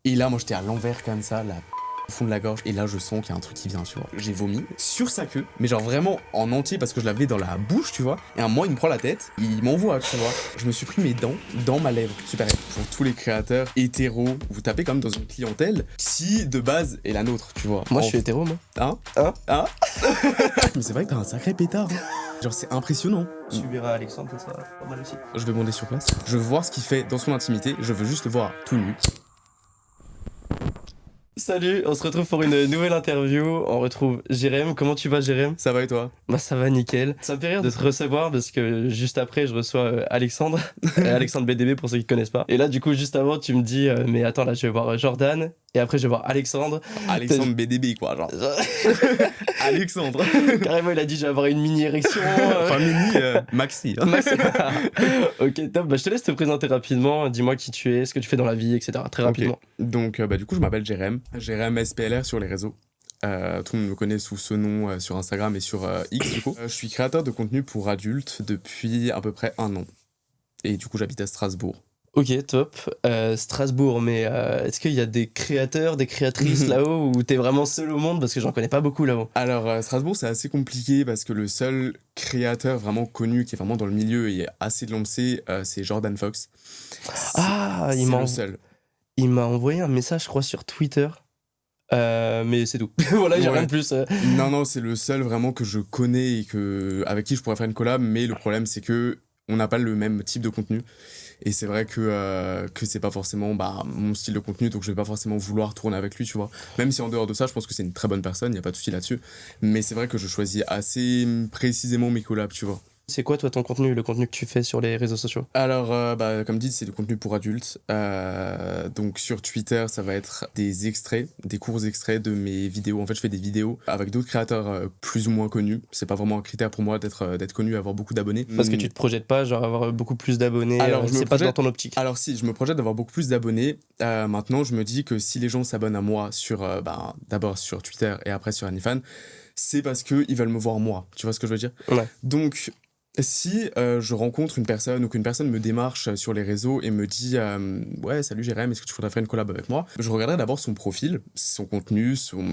Et là, moi, j'étais à l'envers comme ça, là, au fond de la gorge, et là, je sens qu'il y a un truc qui vient, tu vois. J'ai vomi sur sa queue, mais genre vraiment en entier parce que je l'avais dans la bouche, tu vois. Et à un moment, il me prend la tête, il m'envoie, tu vois. Je me suis pris mes dents dans ma lèvre supérieure. Pour tous les créateurs hétéros, vous tapez quand même dans une clientèle qui, de base, est la nôtre, tu vois. Moi, je suis hétéro, moi. Hein Mais c'est vrai que t'as un sacré pétard, hein. Genre, c'est impressionnant. Tu verras Alexandre, ça sera pas mal aussi. Je vais monter sur place. Je veux voir ce qu'il fait dans son intimité. Je veux juste le voir tout nu. Salut, on se retrouve pour une nouvelle interview. On retrouve Jérém. Comment tu vas, Jérém? Ça va et toi? Bah, ça va nickel. Ça me fait rire de te recevoir parce que juste après, je reçois Alexandre. Alexandre BDB pour ceux qui connaissent pas. Et là, du coup, juste avant, tu me dis, mais attends, là, je vais voir Jordan. Et après, je vais voir Alexandre. Alexandre BDB, quoi, genre. Alexandre. Carrément, il a dit, je vais avoir une mini érection. Enfin, mini, maxi. Hein. Ok, top. Bah, je te laisse te présenter rapidement. Dis-moi qui tu es, ce que tu fais dans la vie, etc. Très rapidement. Okay. Donc, du coup, je m'appelle Jérém. Jérém SPLR sur les réseaux. Tout le monde me connaît sous ce nom sur Instagram et sur X, du coup. Je suis créateur de contenu pour adultes depuis à peu près 1 an. Et du coup, j'habite à Strasbourg. Ok, top. Strasbourg, mais est-ce qu'il y a des créateurs, des créatrices là-haut ou t'es vraiment seul au monde? Parce que j'en connais pas beaucoup là-haut. Alors, Strasbourg, c'est assez compliqué parce que le seul créateur vraiment connu qui est vraiment dans le milieu et assez lancé, c'est Jordan Fox. Le seul. Il m'a envoyé un message, je crois, sur Twitter. Mais c'est tout. Voilà, j'ai rien de plus. Non, c'est le seul vraiment que je connais et avec qui je pourrais faire une collab, mais le problème, c'est que on n'a pas le même type de contenu. Et c'est vrai que c'est pas forcément mon style de contenu, donc je vais pas forcément vouloir tourner avec lui, tu vois. Même si en dehors de ça, je pense que c'est une très bonne personne, y a pas de souci là-dessus. Mais c'est vrai que je choisis assez précisément mes collabs, tu vois. C'est quoi, toi, ton contenu, le contenu que tu fais sur les réseaux sociaux? Alors, comme dit, c'est du contenu pour adultes. Donc sur Twitter, ça va être des extraits, des courts extraits de mes vidéos. En fait, je fais des vidéos avec d'autres créateurs plus ou moins connus. C'est pas vraiment un critère pour moi d'être connu, avoir beaucoup d'abonnés. Parce que tu te projettes pas, genre avoir beaucoup plus d'abonnés. Alors, c'est pas dans ton optique. Alors si, je me projette d'avoir beaucoup plus d'abonnés. Maintenant, je me dis que si les gens s'abonnent à moi d'abord sur Twitter et après sur OnlyFans, c'est parce qu'ils veulent me voir moi. Tu vois ce que je veux dire? Ouais. Donc, si je rencontre une personne ou qu'une personne me démarche sur les réseaux et me dit ouais, salut Jérém, est-ce que tu voudrais faire une collab avec moi? Je regarderai d'abord son profil, son contenu, son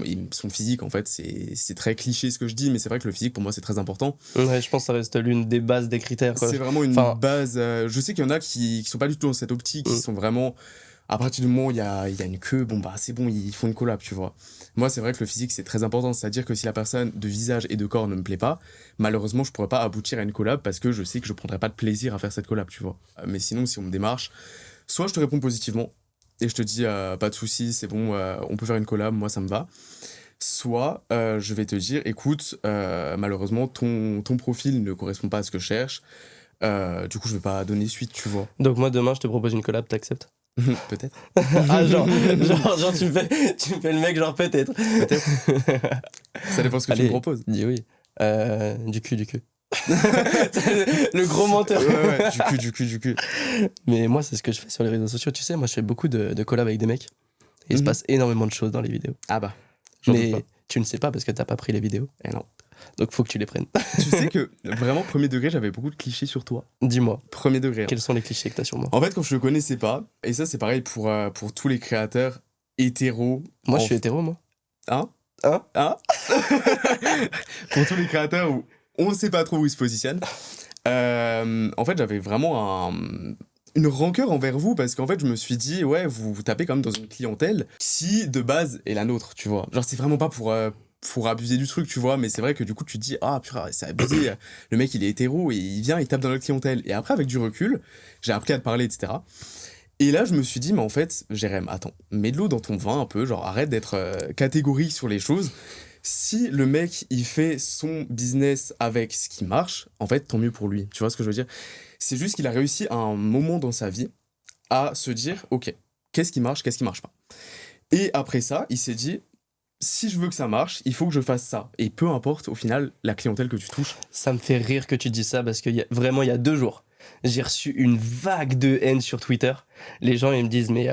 physique. En fait, c'est très cliché ce que je dis, mais c'est vrai que le physique pour moi c'est très important. Ouais, je pense que ça reste l'une des bases des critères, quoi. C'est vraiment une base. Je sais qu'il y en a qui sont pas du tout dans cette optique, qui sont vraiment. À partir du moment où il y a une queue, c'est bon, ils font une collab, tu vois. Moi, c'est vrai que le physique, c'est très important. C'est-à-dire que si la personne de visage et de corps ne me plaît pas, malheureusement, je pourrais pas aboutir à une collab parce que je sais que je prendrai pas de plaisir à faire cette collab, tu vois. Mais sinon, si on me démarche, soit je te réponds positivement et je te dis pas de soucis, c'est bon, on peut faire une collab, moi, ça me va. Soit je vais te dire, écoute, malheureusement, ton profil ne correspond pas à ce que je cherche. Du coup, je vais pas donner suite, tu vois. Donc moi, demain, je te propose une collab, t'acceptes? Peut-être. Ah, genre tu me fais le mec, genre peut-être. Peut-être. Ça dépend ce que tu me proposes. Dis oui. Du cul. Le gros menteur. Ouais, du cul. Mais moi, c'est ce que je fais sur les réseaux sociaux. Tu sais, moi, je fais beaucoup de collabs avec des mecs. Et il se passe énormément de choses dans les vidéos. Ah bah. Mais tu ne sais pas parce que t'as pas pris les vidéos. Eh non. Donc faut que tu les prennes. Tu sais que vraiment, premier degré, j'avais beaucoup de clichés sur toi. Dis-moi. Premier degré. Quels sont les clichés que t'as sur moi? En fait, quand je le connaissais pas, et ça c'est pareil pour tous les créateurs hétéros. Moi, je suis hétéro, moi. Hein Pour tous les créateurs où on ne sait pas trop où ils se positionnent. En fait, j'avais vraiment une rancœur envers vous parce qu'en fait, je me suis dit, ouais, vous tapez quand même dans une clientèle qui, de base, est la nôtre, tu vois. Genre, c'est vraiment pas pour abuser du truc, tu vois, mais c'est vrai que du coup, tu te dis, ah, purée, c'est abusé, le mec, il est hétéro et il vient, il tape dans notre clientèle. Et après, avec du recul, j'ai appris à te parler, etc. Et là, je me suis dit, mais en fait, Jérém, attends, mets de l'eau dans ton vin un peu, genre, arrête d'être catégorique sur les choses. Si le mec, il fait son business avec ce qui marche, en fait, tant mieux pour lui. Tu vois ce que je veux dire? C'est juste qu'il a réussi à un moment dans sa vie à se dire, ok, qu'est-ce qui marche pas? Et après ça, il s'est dit, si je veux que ça marche, il faut que je fasse ça. Et peu importe, au final, la clientèle que tu touches. Ça me fait rire que tu dis ça parce qu'il y a 2 jours, j'ai reçu une vague de haine sur Twitter. Les gens, ils me disent, mais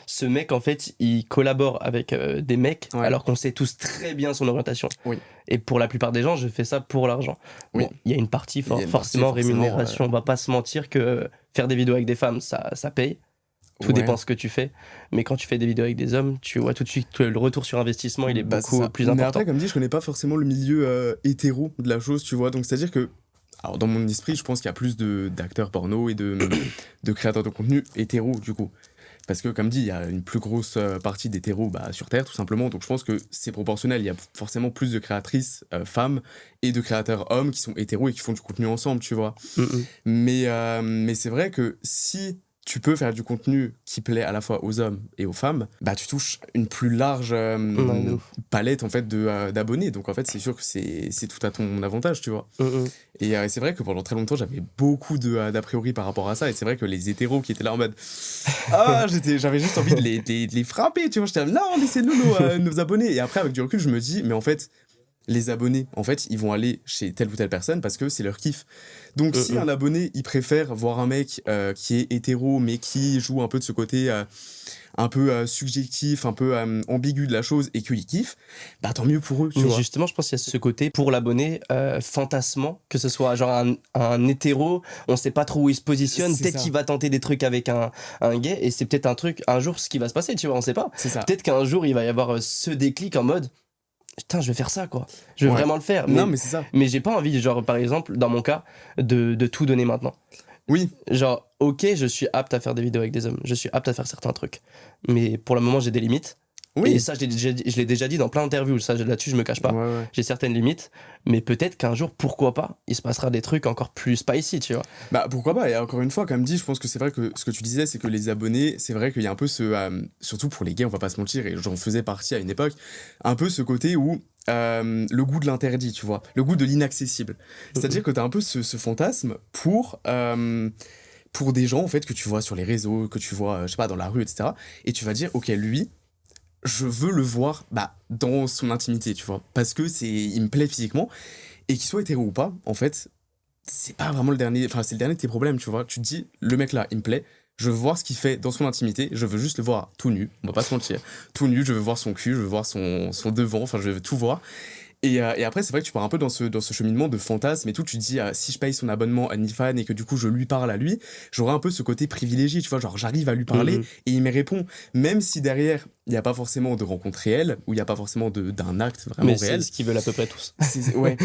ce mec, en fait, il collabore avec des mecs, alors qu'on sait tous très bien son orientation. Oui. Et pour la plupart des gens, je fais ça pour l'argent. Oui. Bon, il y a une partie, forcément, rémunération. On va pas se mentir que faire des vidéos avec des femmes, ça paye. Tout Ouais. dépend ce que tu fais. Mais quand tu fais des vidéos avec des hommes, tu vois tout de suite que le retour sur investissement, il est Bah, beaucoup c'est ça. plus Mais important. après, comme dit, je connais pas forcément le milieu hétéro de la chose, tu vois. Donc, c'est-à-dire que, alors, dans mon esprit, je pense qu'il y a plus d'acteurs porno et de créateurs de contenu hétéros, du coup. Parce que, comme dit, il y a une plus grosse partie d'hétéros sur Terre, tout simplement. Donc, je pense que c'est proportionnel. Il y a forcément plus de créatrices femmes et de créateurs hommes qui sont hétéros et qui font du contenu ensemble, tu vois. Mhm. Mais c'est vrai que si tu peux faire du contenu qui plaît à la fois aux hommes et aux femmes, bah tu touches une plus large Ouais, de ouf. palette en fait d'abonnés. Donc en fait, c'est sûr que c'est tout à ton avantage, tu vois. Mhm. Et c'est vrai que pendant très longtemps, j'avais beaucoup d'a priori par rapport à ça. Et c'est vrai que les hétéros qui étaient là en mode j'avais juste envie de les frapper, tu vois. J'étais là, non, laissez-nous nos abonnés. Et après, avec du recul, je me dis, mais en fait, les abonnés, en fait, ils vont aller chez telle ou telle personne parce que c'est leur kiff. Donc, si un abonné, il préfère voir un mec qui est hétéro, mais qui joue un peu de ce côté un peu subjectif, un peu ambigu de la chose et qu'il kiffe, bah tant mieux pour eux, tu Mais vois. justement, je pense qu'il y a ce côté pour l'abonné fantasmant, que ce soit genre un hétéro, on sait pas trop où il se positionne, C'est peut-être ça. qu'il va tenter des trucs avec un gay, et c'est peut-être un truc, un jour, ce qui va se passer, tu vois, on sait pas. C'est ça. Peut-être qu'un jour, il va y avoir ce déclic en mode, putain, je vais faire ça, quoi. Je vais Ouais. vraiment le faire. Non, mais c'est ça. Mais j'ai pas envie, genre, par exemple, dans mon cas, de tout donner maintenant. Oui, Genre, ok, je suis apte à faire des vidéos avec des hommes, je suis apte à faire certains trucs. Mais pour le moment, j'ai des limites. oui. Et ça, je l'ai déjà dit dans plein d'interviews, ça, là-dessus, je me cache pas. Ouais, ouais. J'ai certaines limites, mais peut-être qu'un jour, pourquoi pas, il se passera des trucs encore plus spicy, tu vois. Bah pourquoi pas, et encore une fois, comme dit, je pense que c'est vrai que ce que tu disais, c'est que les abonnés, c'est vrai qu'il y a un peu surtout pour les gays, on va pas se mentir, et j'en faisais partie à une époque, un peu ce côté où le goût de l'interdit, tu vois, le goût de l'inaccessible. C'est-à-dire que t'as un peu ce fantasme pour des gens, en fait, que tu vois sur les réseaux, que tu vois, je sais pas, dans la rue, etc. Et tu vas dire, ok, lui, je veux le voir dans son intimité, tu vois, parce que il me plaît physiquement, et qu'il soit hétéro ou pas, en fait, c'est pas vraiment le dernier, enfin c'est le dernier de tes problèmes, tu vois. Tu te dis, le mec là, il me plaît, je veux voir ce qu'il fait dans son intimité, je veux juste le voir tout nu, on va pas se mentir, tout nu, je veux voir son cul, je veux voir son devant, enfin je veux tout voir. Et après, c'est vrai que tu pars un peu dans ce cheminement de fantasme et tout. Tu te dis, si je paye son abonnement à OnlyFans et que du coup je lui parle à lui, j'aurai un peu ce côté privilégié, tu vois. Genre, j'arrive à lui parler et il me répond, même si derrière, il n'y a pas forcément de rencontre réelle ou il n'y a pas forcément d'un acte vraiment Mais réel. c'est ce qu'ils veulent à peu près tous. Ouais,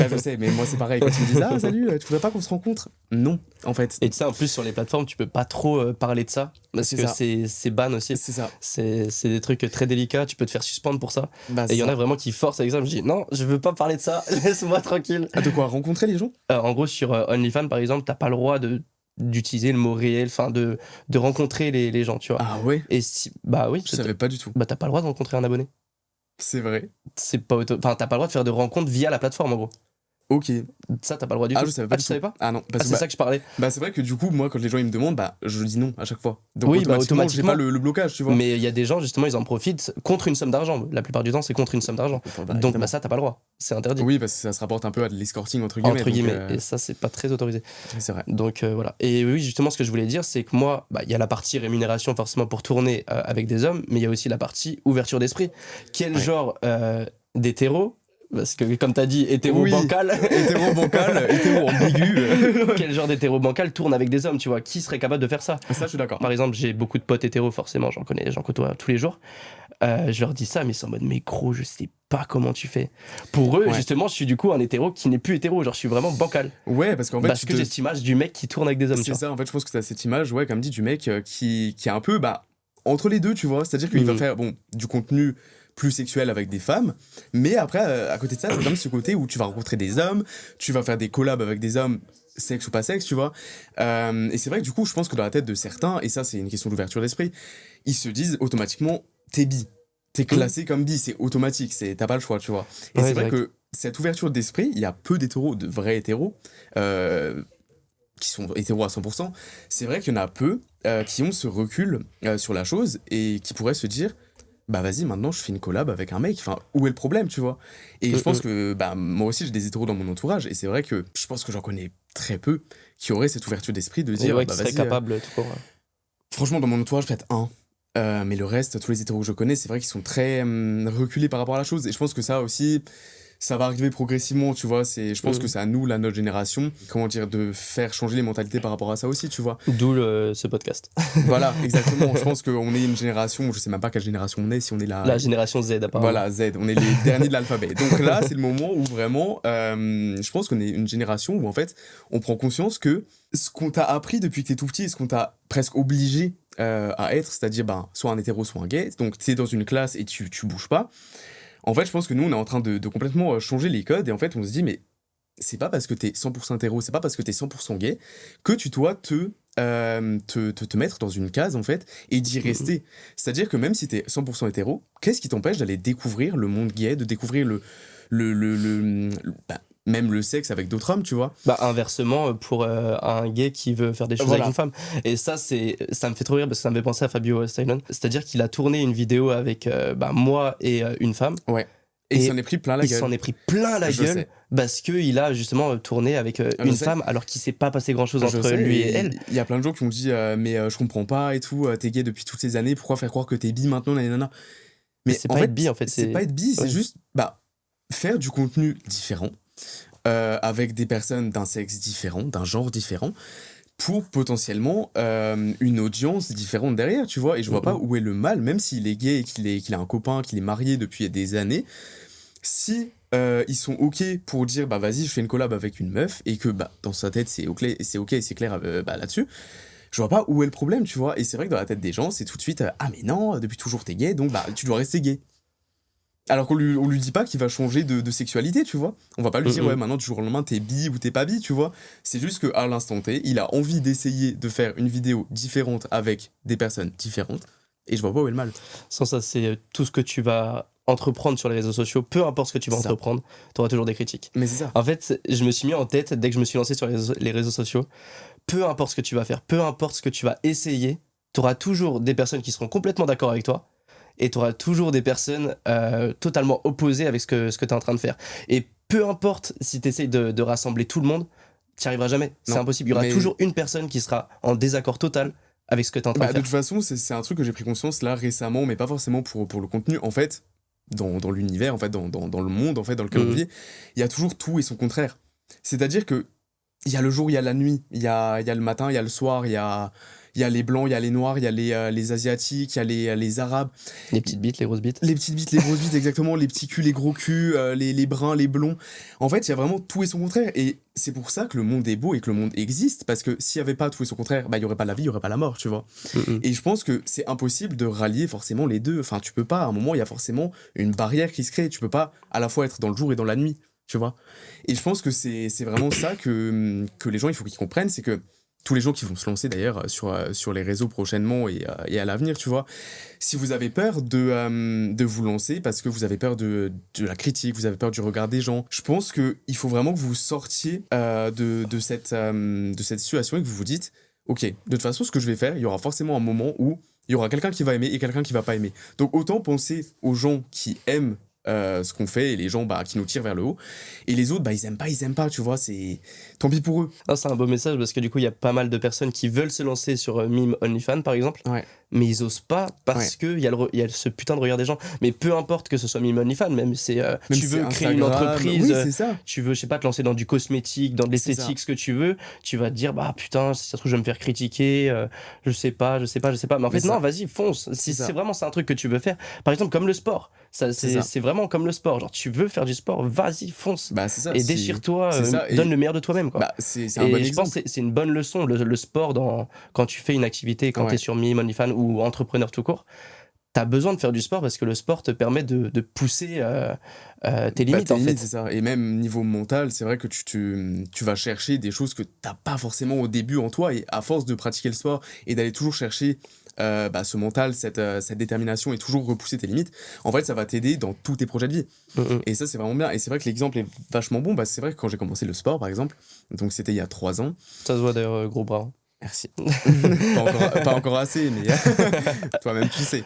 je sais, mais moi c'est pareil. Quand ils me disent, salut, tu voudrais pas qu'on se rencontre? Non, en fait. Et tu sais, en plus, sur les plateformes, tu peux pas trop parler de ça, parce C'est que ça. c'est ban aussi. C'est ça. C'est des trucs très délicats, tu peux te faire suspendre pour ça. Bah, Et il y en a vraiment qui forcent avec ça. Je me dis, non, je veux pas parler de ça, laisse-moi tranquille. Ah, de quoi rencontrer les gens? En gros, sur OnlyFans, par exemple, t'as pas le droit d'utiliser le mot réel, enfin de rencontrer les gens, tu vois. Ah ouais? Et si, bah oui, Je savais pas du tout. bah t'as pas le droit de rencontrer un abonné. C'est vrai. C'est pas enfin, t'as pas le droit de faire de rencontres via la plateforme, en gros. Ok. Ça, t'as pas le droit du Ah, tout. je savais pas du tu tout. savais pas? Ah non, Ah, parce c'est que ça que je parlais. c'est vrai que du coup, moi, quand les gens ils me demandent, je dis non à chaque fois. Donc Oui, automatiquement, j'ai pas automatiquement. le blocage, tu vois. Mais il y a des gens, justement, ils en profitent contre une somme d'argent. La plupart du temps, c'est contre une somme d'argent. Enfin, Donc, évidemment. ça, t'as pas le droit. C'est interdit. Oui, parce que ça se rapporte un peu à de l'escorting, entre guillemets. Entre donc, guillemets. Et ça, c'est pas très autorisé. c'est vrai. Donc, voilà. Et oui, justement, ce que je voulais dire, c'est que moi, il y a la partie rémunération, forcément, pour tourner avec des hommes, mais il y a aussi la partie ouverture d'esprit. Quel genre d'hétéro, parce que, comme t'as dit, hétéro Oui. bancal. Hétéro bancal, hétéro ambigu. Quel genre d'hétéro bancal tourne avec des hommes, tu vois? Qui serait capable de faire ça? Ça, je suis d'accord. Par exemple, j'ai beaucoup de potes hétéros, forcément, j'en côtoie tous les jours. Je leur dis ça, mais ils sont en mode, mais gros, je sais pas comment tu fais. Pour eux, Ouais. justement, je suis du coup un hétéro qui n'est plus hétéro, genre je suis vraiment bancal. Ouais, parce qu'en fait, Parce que j'ai cette image du mec qui tourne avec des hommes, tu c'est vois. ça, en fait, je pense que t'as cette image, ouais, comme dit, du mec qui est un peu, entre les deux, tu vois. C'est-à-dire qu'il va faire, du contenu plus sexuel avec des femmes, mais après, à côté de ça, c'est comme ce côté où tu vas rencontrer des hommes, tu vas faire des collabs avec des hommes, sexe ou pas sexe, tu vois. Et c'est vrai que du coup, je pense que dans la tête de certains, et ça, c'est une question d'ouverture d'esprit, ils se disent automatiquement, t'es bi. T'es classé comme bi, c'est automatique, t'as pas le choix, tu vois. Et Ouais, c'est vrai direct. que cette ouverture d'esprit, il y a peu d'hétéros, de vrais hétéros, qui sont hétéros à 100%, c'est vrai qu'il y en a peu qui ont ce recul sur la chose et qui pourraient se dire, vas-y, maintenant je fais une collab avec un mec, enfin, où est le problème, tu vois. Et je pense que moi aussi j'ai des hétéros dans mon entourage et c'est vrai que je pense que j'en connais très peu qui auraient cette ouverture d'esprit de Et dire, ouais, qui serait vas-y, capable, tout court. franchement, dans mon entourage, peut-être un. Mais le reste, tous les hétéros que je connais, c'est vrai qu'ils sont très reculés par rapport à la chose. Et je pense que ça aussi, ça va arriver progressivement, tu vois. Je pense que c'est à nous, là, notre génération, comment dire, de faire changer les mentalités par rapport à ça aussi, tu vois. D'où ce podcast. Voilà, exactement. Je pense qu'on est une génération, je sais même pas quelle génération on est, si on est la génération Z, apparemment. Voilà, Z, on est les derniers de l'alphabet. Donc là, c'est le moment où vraiment, je pense qu'on est une génération où en fait, on prend conscience que ce qu'on t'a appris depuis que t'es tout petit, ce qu'on t'a presque obligé à être, c'est-à-dire soit un hétéro, soit un gay, donc t'es dans une classe et tu bouges pas. En fait, je pense que nous, on est en train de complètement changer les codes et en fait, on se dit, mais c'est pas parce que t'es 100% hétéro, c'est pas parce que t'es 100% gay que tu dois te mettre dans une case en fait et d'y rester. C'est-à-dire que même si t'es 100% hétéro, qu'est-ce qui t'empêche d'aller découvrir le monde gay, de découvrir même le sexe avec d'autres hommes, tu vois. Inversement, pour un gay qui veut faire des choses avec une femme. Et ça me fait trop rire parce que ça me fait penser à Fabio Stylen. C'est-à-dire qu'il a tourné une vidéo avec moi et une femme. Ouais. Et il s'en est pris plein la gueule. Il s'en est pris plein la gueule parce qu'il a justement tourné avec une femme alors qu'il s'est pas passé grand-chose entre lui et elle. Il y a plein de gens qui m'ont dit mais je comprends pas et tout, t'es gay depuis toutes ces années, pourquoi faire croire que t'es bi maintenant, nanana. Mais c'est pas être bi en fait. C'est pas être bi, c'est juste faire du contenu différent avec des personnes d'un sexe différent, d'un genre différent, pour potentiellement une audience différente derrière, tu vois. Et je vois pas où est le mal, même s'il est gay et qu'il a un copain, qu'il est marié depuis des années. Si ils sont ok pour dire vas-y, je fais une collab avec une meuf et que dans sa tête c'est ok, c'est clair là-dessus, je vois pas où est le problème, tu vois. Et c'est vrai que dans la tête des gens, c'est tout de suite ah mais non, depuis toujours t'es gay, donc tu dois rester gay. Alors qu'on lui dit pas qu'il va changer de sexualité, tu vois. On va pas lui dire ouais maintenant du jour au lendemain t'es bi ou t'es pas bi, tu vois. C'est juste qu'à l'instant T, il a envie d'essayer de faire une vidéo différente avec des personnes différentes et je vois pas où est le mal. Sans ça, c'est tout ce que tu vas entreprendre sur les réseaux sociaux, peu importe ce que tu vas entreprendre, t'auras toujours des critiques. Mais c'est ça. En fait, je me suis mis en tête, dès que je me suis lancé sur les réseaux sociaux, peu importe ce que tu vas faire, peu importe ce que tu vas essayer, t'auras toujours des personnes qui seront complètement d'accord avec toi et t'auras toujours des personnes totalement opposées avec ce que t'es en train de faire. Et peu importe si t'essayes de rassembler tout le monde, t'y arriveras jamais. C'est impossible. Il y aura toujours une personne qui sera en désaccord total avec ce que t'es en train de faire. De toute façon, c'est un truc que j'ai pris conscience là récemment, mais pas forcément pour le contenu. En fait, dans l'univers, en fait, dans le monde en fait, dans lequel on vit, il y a toujours tout et son contraire. C'est-à-dire que il y a le jour, il y a la nuit, il y a le matin, il y a le soir, il y a les blancs, il y a les noirs, il y a les asiatiques, il y a les arabes. Les petites bites, les grosses bites. Les petites bites, les grosses bites, exactement, les petits culs, les gros culs, les bruns, les blonds. En fait, il y a vraiment tout et son contraire. Et c'est pour ça que le monde est beau et que le monde existe, parce que s'il n'y avait pas tout et son contraire, il n'y aurait pas la vie, il n'y aurait pas la mort, tu vois. Et je pense que c'est impossible de rallier forcément les deux. Enfin, tu peux pas, à un moment, il y a forcément une barrière qui se crée. Tu peux pas à la fois être dans le jour et dans la nuit, tu vois. Et je pense que c'est vraiment ça que les gens, il faut qu'ils comprennent, c'est que tous les gens qui vont se lancer d'ailleurs sur les réseaux prochainement et à l'avenir, tu vois, si vous avez peur de vous lancer parce que vous avez peur de la critique, vous avez peur du regard des gens, je pense qu'il faut vraiment que vous sortiez de cette situation et que vous vous dites ok, de toute façon, ce que je vais faire, il y aura forcément un moment où il y aura quelqu'un qui va aimer et quelqu'un qui va pas aimer. Donc autant penser aux gens qui aiment ce qu'on fait et les gens qui nous tirent vers le haut et les autres ils aiment pas, tu vois, c'est tant pis pour eux. C'est un beau message parce que du coup il y a pas mal de personnes qui veulent se lancer sur Mime OnlyFans par exemple, mais ils osent pas parce que il y a ce putain de regard des gens. Mais peu importe que ce soit Mime OnlyFans, même tu veux créer une entreprise, tu veux je sais pas te lancer dans du cosmétique, dans de l'esthétique, ce que tu veux, tu vas te dire putain si ça se trouve je vais me faire critiquer, je sais pas, mais en fait non, vas-y fonce. Si c'est vraiment un truc que tu veux faire, par exemple comme le sport, c'est vraiment comme le sport, genre tu veux faire du sport, vas-y fonce, et déchire-toi, donne le meilleur de toi-même quoi. C'est un bon exemple. Je pense que c'est une bonne leçon le sport quand tu fais une activité, quand t'es sur Mime OnlyFans ou entrepreneur tout court, t'as besoin de faire du sport parce que le sport te permet de pousser tes limites en fait. C'est ça. Et même niveau mental, c'est vrai que tu vas chercher des choses que t'as pas forcément au début en toi, et à force de pratiquer le sport et d'aller toujours chercher ce mental, cette détermination et toujours repousser tes limites, en fait ça va t'aider dans tous tes projets de vie. Et ça c'est vraiment bien. Et c'est vrai que l'exemple est vachement bon. C'est vrai que quand j'ai commencé le sport par exemple, donc c'était il y a 3 ans. Ça se voit d'ailleurs, gros bras. Merci. pas encore assez, mais toi-même tu sais.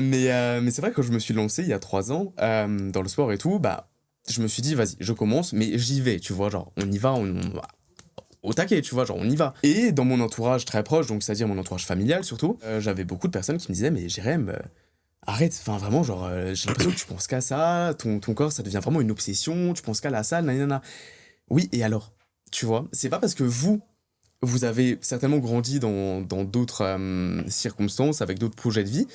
Mais c'est vrai que quand je me suis lancé il y a 3 ans dans le sport et tout, je me suis dit vas-y, je commence, mais j'y vais, tu vois, genre on y va, on au taquet, tu vois, genre on y va. Et dans mon entourage très proche, donc c'est-à-dire mon entourage familial surtout, j'avais beaucoup de personnes qui me disaient mais Jérém, arrête, enfin vraiment, genre, j'ai l'impression que tu penses qu'à ça, ton corps, ça devient vraiment une obsession, tu penses qu'à la salle, nanana. Oui, et alors? Tu vois, c'est pas parce que vous avez certainement grandi dans d'autres circonstances, avec d'autres projets de vie,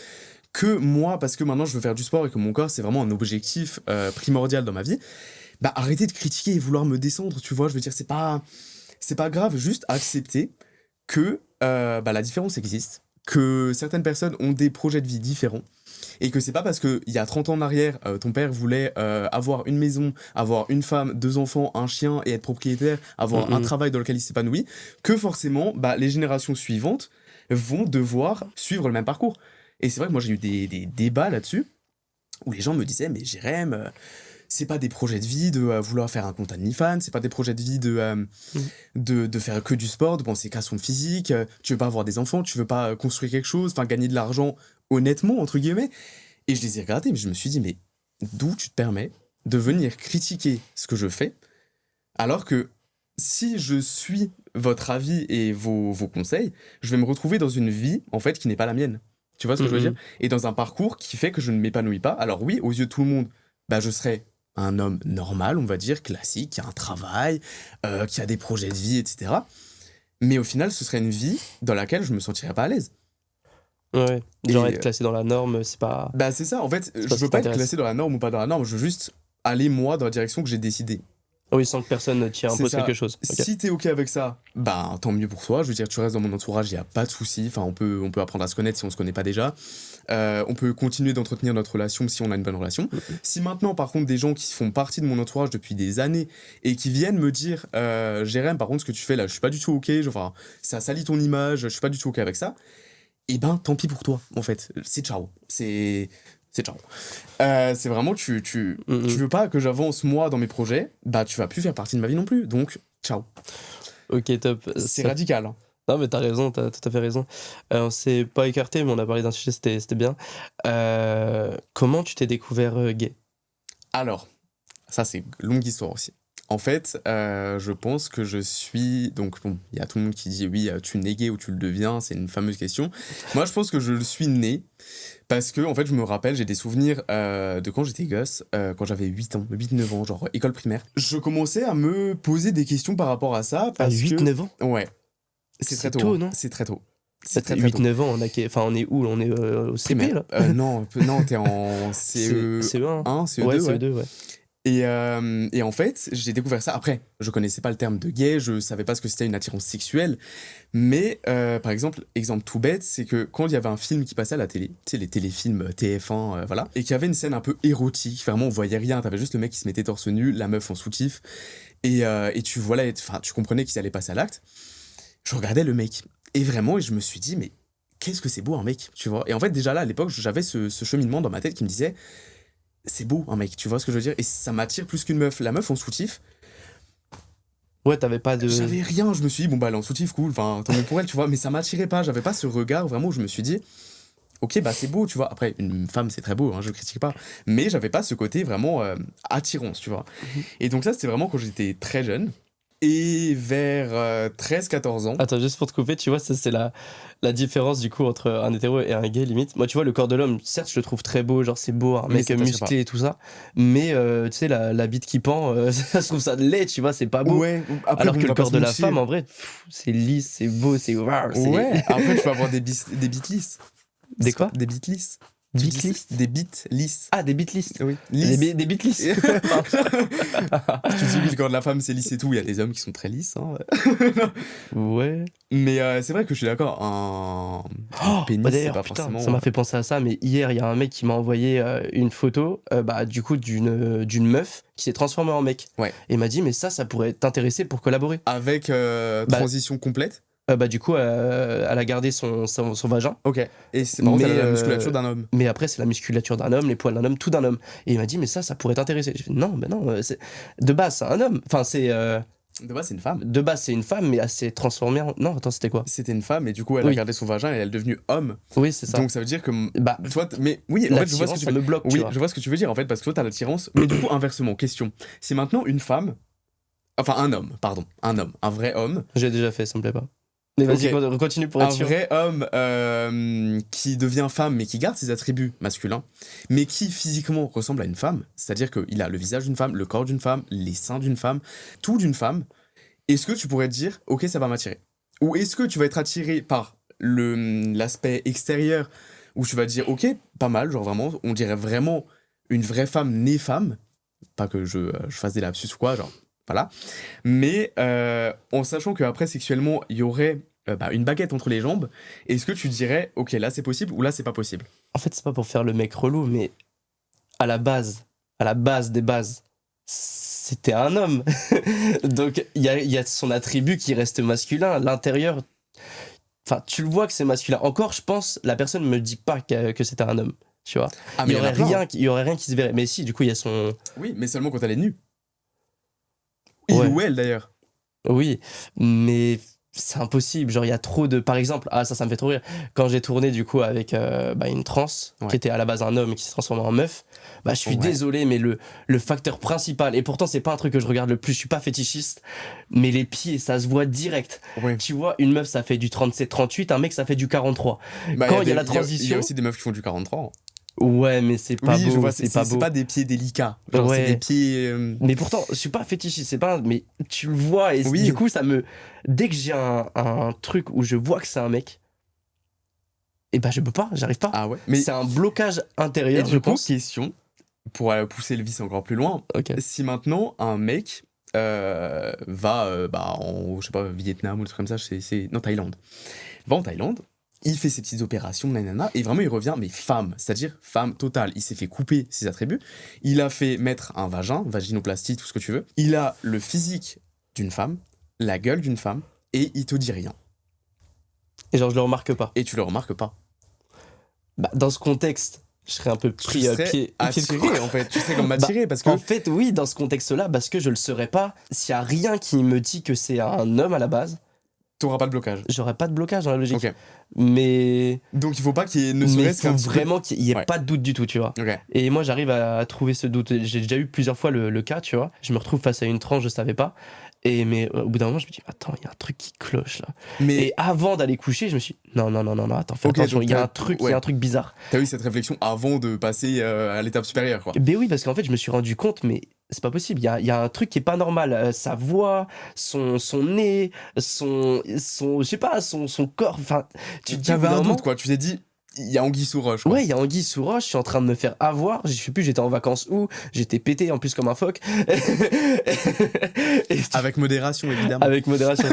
que moi, parce que maintenant je veux faire du sport et que mon corps, c'est vraiment un objectif primordial dans ma vie, bah arrêtez de critiquer et vouloir me descendre, tu vois, je veux dire, c'est pas grave, juste accepter que bah, la différence existe, que certaines personnes ont des projets de vie différents, et que c'est pas parce qu'il y a 30 ans en arrière, ton père voulait avoir une maison, avoir une femme, 2 enfants, un chien et être propriétaire, avoir un travail dans lequel il s'épanouit, que forcément, bah, les générations suivantes vont devoir suivre le même parcours. Et c'est vrai que moi j'ai eu des débats là-dessus, où les gens me disaient, mais Jérém, c'est pas des projets de vie de vouloir faire un compte OnlyFans, c'est pas des projets de vie de faire que du sport, de penser qu'à son physique, tu veux pas avoir des enfants, tu veux pas construire quelque chose, enfin gagner de l'argent honnêtement, entre guillemets. Et je les ai regardés, mais je me suis dit, mais d'où tu te permets de venir critiquer ce que je fais, alors que si je suis votre avis et vos conseils, je vais me retrouver dans une vie, en fait, qui n'est pas la mienne. Tu vois ce que je veux dire? Et dans un parcours qui fait que je ne m'épanouis pas. Alors oui, aux yeux de tout le monde, bah, je serais un homme normal, on va dire, classique, qui a un travail, qui a des projets de vie, etc. Mais au final, ce serait une vie dans laquelle je me sentirais pas à l'aise. Ouais, genre être classé dans la norme, c'est pas... Bah c'est ça, en fait, je veux pas être classé dans la norme ou pas dans la norme, je veux juste aller moi dans la direction que j'ai décidé. Oui, sans que personne t'y impose quelque chose. Okay. Si t'es ok avec ça, bah tant mieux pour toi. Je veux dire, tu restes dans mon entourage, il y a pas de souci. Enfin, on peut apprendre à se connaître si on se connaît pas déjà. On peut continuer d'entretenir notre relation si on a une bonne relation. Si maintenant, par contre, des gens qui font partie de mon entourage depuis des années et qui viennent me dire, Jérém, par contre, ce que tu fais là, je suis pas du tout ok. Enfin, ça salit ton image, je suis pas du tout ok avec ça. Eh ben, tant pis pour toi, en fait. C'est ciao. C'est ciao. C'est vraiment, tu veux pas que j'avance moi dans mes projets, bah tu vas plus faire partie de ma vie non plus, donc ciao. Ok, top. C'est radical. Hein. Non, mais t'as raison, t'as tout à fait raison. On s'est pas écarté, mais on a parlé d'un sujet, c'était bien. Comment tu t'es découvert gay? Alors, ça c'est une longue histoire aussi. En fait, je pense que je suis... Donc bon, il y a tout le monde qui dit oui, tu nais gay ou tu le deviens, c'est une fameuse question. Moi, je pense que je le suis né parce que, en fait, je me rappelle, j'ai des souvenirs de quand j'étais gosse, quand j'avais 8 ans, 8-9 ans, genre école primaire. Je commençais à me poser des questions par rapport à ça. À 8-9 ans? Ouais. C'est très tôt, non? C'est très tôt. C'est très 8-9 ans, on est où? On est au CP, là? Non, t'es en CE1. CE2, ouais, ouais. CE2, ouais. Et en fait, j'ai découvert ça. Après, je connaissais pas le terme de gay, je savais pas ce que c'était une attirance sexuelle. Mais, par exemple, exemple tout bête, c'est que quand il y avait un film qui passait à la télé, tu sais, les téléfilms TF1, voilà, et qu'il y avait une scène un peu érotique, vraiment, on voyait rien, t'avais juste le mec qui se mettait torse nu, la meuf en soutif, et tu comprenais qu'ils allaient passer à l'acte. Je regardais le mec. Et vraiment, je me suis dit, mais qu'est-ce que c'est beau un mec, tu vois. Et en fait, déjà là, à l'époque, j'avais ce cheminement dans ma tête qui me disait, c'est beau un mec, tu vois ce que je veux dire. Et ça m'attire plus qu'une meuf. La meuf en soutif, ouais, t'avais pas de... J'avais rien, je me suis dit, bon bah elle est en soutif, cool, enfin, tant mieux pour elle, tu vois. Mais ça m'attirait pas, j'avais pas ce regard vraiment où je me suis dit, ok, bah c'est beau, tu vois. Après, une femme, c'est très beau, hein, je critique pas. Mais j'avais pas ce côté vraiment attirance, tu vois. Et donc ça, c'était vraiment quand j'étais très jeune. Et vers 13-14 ans. Attends, juste pour te couper, tu vois, ça c'est la différence du coup entre un hétéro et un gay, limite. Moi, tu vois, le corps de l'homme, certes, je le trouve très beau, genre c'est beau, un mec musclé et tout ça. Mais tu sais, la bite qui pend, je trouve ça laid, tu vois, c'est pas beau. Ouais, après, alors que le corps de la femme, en vrai, c'est lisse, c'est beau, c'est... Ouais, après, tu peux avoir des bites lisses. Des quoi? Des bites lisses. Des bites lisses. Ah, des bites lisses. Oui. Des bites lisses. Tu dis oui, le corps de la femme c'est lisse et tout, il y a des hommes qui sont très lisses. Hein. Ouais. Mais c'est vrai que je suis d'accord, un pénis, c'est pas forcément... Ça m'a fait penser à ça, mais hier, il y a un mec qui m'a envoyé une photo du coup d'une meuf qui s'est transformée en mec. Ouais. Et il m'a dit, mais ça pourrait t'intéresser pour collaborer. Avec transition complète. Du coup, elle a gardé son vagin. Ok. Et c'est par contre, elle a la musculature d'un homme. Mais après, c'est la musculature d'un homme, les poils d'un homme, tout d'un homme. Et il m'a dit, mais ça pourrait t'intéresser. J'ai fait, non, de base, c'est un homme. Enfin, c'est... De base, c'est une femme. De base, c'est une femme, mais elle s'est transformée en... Non, attends, c'était quoi? C'était une femme, et du coup, elle a gardé son vagin, et elle est devenue homme. Oui, c'est ça. Donc, ça veut dire que... toi, mais oui, en fait, je vois ce que tu veux... me bloque, oui, je vois ce que tu veux dire, en fait, parce que toi, t'as l'attirance. Mais du coup, inversement, question. C'est maintenant une femme... Enfin, un homme, un vrai homme. J'ai déjà fait, ça me plaît pas. Mais vas-y, Ok. continue pour Un être sûr. vrai homme qui devient femme, mais qui garde ses attributs masculins, mais qui physiquement ressemble à une femme, c'est-à-dire qu'il a le visage d'une femme, le corps d'une femme, les seins d'une femme, tout d'une femme, est-ce que tu pourrais te dire, ok, ça va m'attirer? Ou est-ce que tu vas être attiré par l'aspect extérieur, où tu vas te dire, ok, pas mal, genre vraiment, on dirait vraiment une vraie femme née femme, pas que je fasse des lapsus ou quoi, genre, voilà, mais en sachant qu'après, sexuellement, il y aurait une baguette entre les jambes, est-ce que tu dirais, ok, là c'est possible ou là c'est pas possible? En fait, c'est pas pour faire le mec relou, mais à la base des bases, c'était un homme. Donc, il y a son attribut qui reste masculin. L'intérieur, enfin, tu le vois que c'est masculin. Encore, je pense, la personne me dit pas que c'était un homme, tu vois. Ah, Il mais y il y en a aurait plein. rien, il y aurait rien qui se verrait. Mais si, du coup, il y a son... Oui, mais seulement quand elle est nue. Il Ouais. ou elle d'ailleurs. Oui, mais c'est impossible. Genre, il y a trop de... Par exemple, ça me fait trop rire. Quand j'ai tourné, du coup, avec une trans, Ouais. qui était à la base un homme qui s'est transformé en meuf, je suis Ouais. désolé, mais le facteur principal, et pourtant, c'est pas un truc que je regarde le plus, je suis pas fétichiste, mais les pieds, ça se voit direct. Ouais. Tu vois, une meuf, ça fait du 37-38, un mec, ça fait du 43. Bah, Quand il y a la Il y transition... a aussi des meufs qui font du 43. Ouais, mais c'est pas Oui, beau, je vois, c'est pas beau. c'est pas des pieds délicats. Genre, c'est Ouais. des pieds. Mais pourtant, je suis pas fétichiste, c'est pas. Mais tu le vois, et Oui. du coup, ça me. Dès que j'ai un truc où je vois que c'est un mec, et je peux pas, j'arrive pas. Ah ouais. Mais C'est un blocage et intérieur, je du coup, pense. question, pour pousser le vice encore plus loin, Ok. si maintenant un mec va en, je sais pas, Vietnam ou des trucs comme ça, non, Thaïlande. Va en Thaïlande, il fait ses petites opérations, nanana, et vraiment il revient, mais femme, c'est-à-dire femme totale. Il s'est fait couper ses attributs, il a fait mettre un vagin, vaginoplastie, tout ce que tu veux. Il a le physique d'une femme, la gueule d'une femme, et il te dit rien. Et genre, je le remarque pas. Et tu le remarques pas. Dans ce contexte, je serais un peu Tu pris serais pied. attiré, en fait. Tu serais comme attiré, parce que... En fait, oui, dans ce contexte-là, parce que je le serais pas. S'il y a rien qui me dit que c'est un homme à la base, t'auras pas de blocage. j'aurais pas de blocage dans la logique. Ok. Mais. Donc il faut pas qu'il y ait ne Mais il serait-ce faut qu'un petit peu- vraiment qu'il y ait Ouais. pas de doute du tout, tu vois. Ok. Et moi, j'arrive à trouver ce doute. J'ai déjà eu plusieurs fois le cas, tu vois. Je me retrouve face à une tranche, je savais pas. Mais au bout d'un moment, je me dis, attends, il y a un truc qui cloche là. Mais Et avant d'aller coucher, je me suis dit, non, attends, fais Ok, attention, donc il y a t'as- un truc, il y ouais. a un truc bizarre. t'as eu cette réflexion avant de passer à l'étape supérieure, quoi. Ben oui, parce qu'en fait, je me suis rendu compte, mais c'est pas possible. Il y a un truc qui est pas normal. Sa voix, son nez, je sais pas, son corps. Enfin, tu te dis, au T'avais bout d'un un moment, doute, quoi. Tu t'es dit, il y a anguille sous roche, quoi. ouais, il y a anguille sous roche, je suis en train de me faire avoir. Je sais plus, j'étais en vacances où, j'étais pété en plus comme un phoque. Et Avec modération, évidemment. avec modération.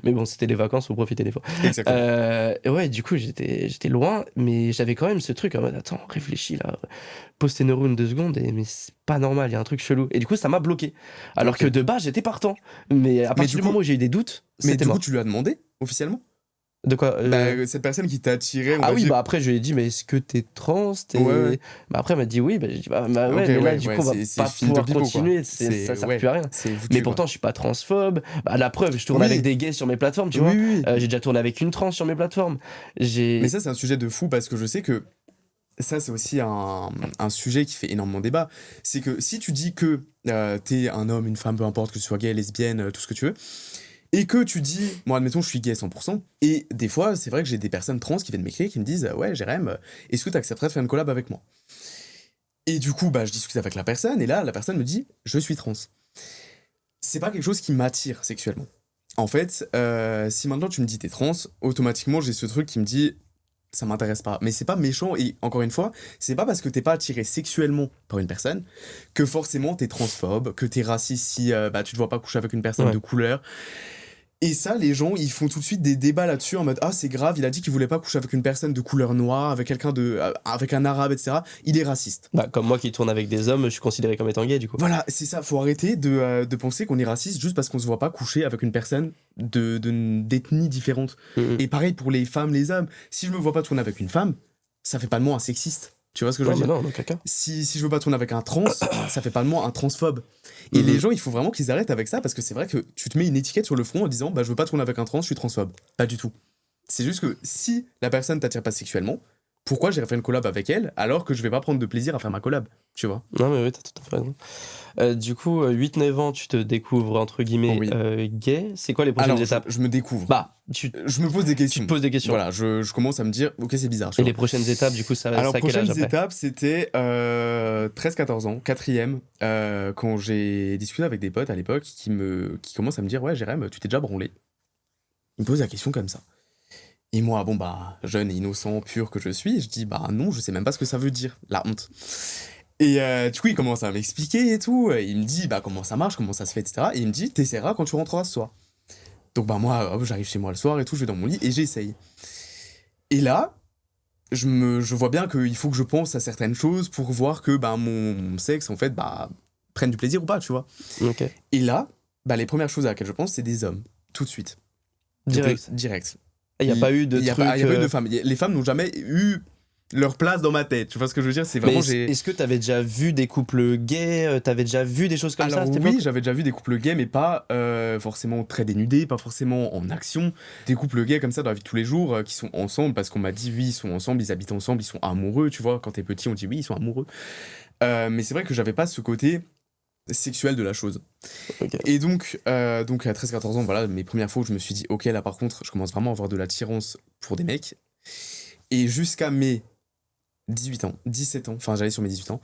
mais bon, c'était les vacances, faut profiter des fois. Exactement. Ouais, du coup, j'étais loin, mais j'avais quand même ce truc en mode, attends, réfléchis là, pose tes neurones 2 secondes, mais c'est pas normal, il y a un truc chelou. Et du coup, ça m'a bloqué. Alors Ok. que de base, j'étais partant. Mais à partir du du coup- moment où j'ai eu des doutes, Mais c'était du mort. coup, tu lui as demandé, officiellement De quoi Cette personne qui t'a attiré, on Ah va oui, dire... après, je lui ai dit, mais est-ce que t'es trans Ouais, ouais. Après, elle m'a dit oui, j'ai dit, ouais, Ok, mais là, ouais, du ouais, coup, on va c'est pas film de pouvoir pipeau, quoi. continuer, ça sert ouais, plus à rien. c'est foutu, Mais quoi. pourtant, je suis pas transphobe. La preuve, je tourne Oui. avec des gays sur mes plateformes, tu Oui, vois. oui, oui. J'ai déjà tourné avec une trans sur mes plateformes. Mais ça, c'est un sujet de fou parce que je sais que ça, c'est aussi un sujet qui fait énormément débat. C'est que si tu dis que t'es un homme, une femme, peu importe, que tu sois gay, lesbienne, tout ce que tu veux, et que tu dis, moi, admettons, je suis gay à 100%, et des fois, c'est vrai que j'ai des personnes trans qui viennent m'écrire, qui me disent, ouais, Jérém, est-ce que tu accepterais de faire une collab avec moi? Et du coup, je discute avec la personne, et là, la personne me dit, je suis trans. C'est pas quelque chose qui m'attire sexuellement. En fait, si maintenant tu me dis t'es trans, automatiquement j'ai ce truc qui me dit ça m'intéresse pas. Mais c'est pas méchant et encore une fois, c'est pas parce que t'es pas attiré sexuellement par une personne que forcément t'es transphobe, que t'es raciste si tu te vois pas coucher avec une personne Ouais. de couleur. Et ça, les gens, ils font tout de suite des débats là-dessus en mode ah c'est grave, il a dit qu'il voulait pas coucher avec une personne de couleur noire, avec quelqu'un avec un arabe, etc. Il est raciste. Comme moi qui tourne avec des hommes, je suis considéré comme étant gay, du coup. Voilà, c'est ça, faut arrêter de penser qu'on est raciste juste parce qu'on se voit pas coucher avec une personne d'ethnie différente. Mhm. Et pareil pour les femmes, les hommes. Si je me vois pas tourner avec une femme, ça fait pas de moi un sexiste. Tu vois ce que je veux Ouais, dire? non, caca. Si je veux pas tourner avec un trans, ça fait pas de moi un transphobe. Et Mhm. les gens, il faut vraiment qu'ils arrêtent avec ça parce que c'est vrai que tu te mets une étiquette sur le front en disant je veux pas tourner avec un trans, je suis transphobe. Pas du tout. C'est juste que si la personne t'attire pas sexuellement, pourquoi j'irais faire une collab avec elle alors que je vais pas prendre de plaisir à faire ma collab, tu vois. Non, mais oui, t'as tout à fait raison. Du coup, 8-9 ans, tu te découvres, entre guillemets, Oui. Gay. C'est quoi les prochaines Alors, étapes? je me découvre. Bah, Je me pose des questions. tu te poses des questions. Voilà, je commence à me dire, ok, c'est bizarre. Tu Et vois. les prochaines étapes, du coup, ça va Alors, être à quel âge prochaines après? étapes, c'était 13-14 ans, quatrième, quand j'ai discuté avec des potes à l'époque qui commencent à me dire, ouais, Jérém, tu t'es déjà branlé? Ils me posent la question comme ça. Et moi, bon, bah, jeune et innocent, pur que je suis, je dis, bah non, je sais même pas ce que ça veut dire, la honte. Et du coup, il commence à m'expliquer et tout. Il me dit, bah, comment ça marche, comment ça se fait, etc. Et il me dit, t'essaieras quand tu rentreras ce soir. Donc, bah, moi, hop, j'arrive chez moi le soir et tout, je vais dans mon lit et j'essaye. Et là, je vois bien qu'il faut que je pense à certaines choses pour voir que bah, mon sexe, en fait, bah, prenne du plaisir ou pas, tu vois. Ok. Et là, bah, les premières choses à laquelle je pense, c'est des hommes, tout de suite. Direct. Direct. Il n'y a pas eu de Il y a truc. pas eu de femmes. Les femmes n'ont jamais eu leur place dans ma tête. Tu vois ce que je veux dire? C'est vraiment. Mais est-ce que t'avais déjà vu des couples gays? T'avais déjà vu des choses comme ça à Alors cette oui, époque? j'avais déjà vu des couples gays, mais pas forcément très dénudés, pas forcément en action. Des couples gays comme ça dans la vie de tous les jours, qui sont ensemble, parce qu'on m'a dit oui, ils sont ensemble, ils habitent ensemble, ils sont amoureux, tu vois. Quand t'es petit, on dit oui, ils sont amoureux. Mais c'est vrai que j'avais pas ce côté sexuel de la chose. Ok. Et donc à 13-14 ans, voilà, mes premières fois où je me suis dit, ok, là par contre, je commence vraiment à avoir de l'attirance pour des mecs. Et jusqu'à mes 18 ans, 17 ans, enfin j'allais sur mes 18 ans,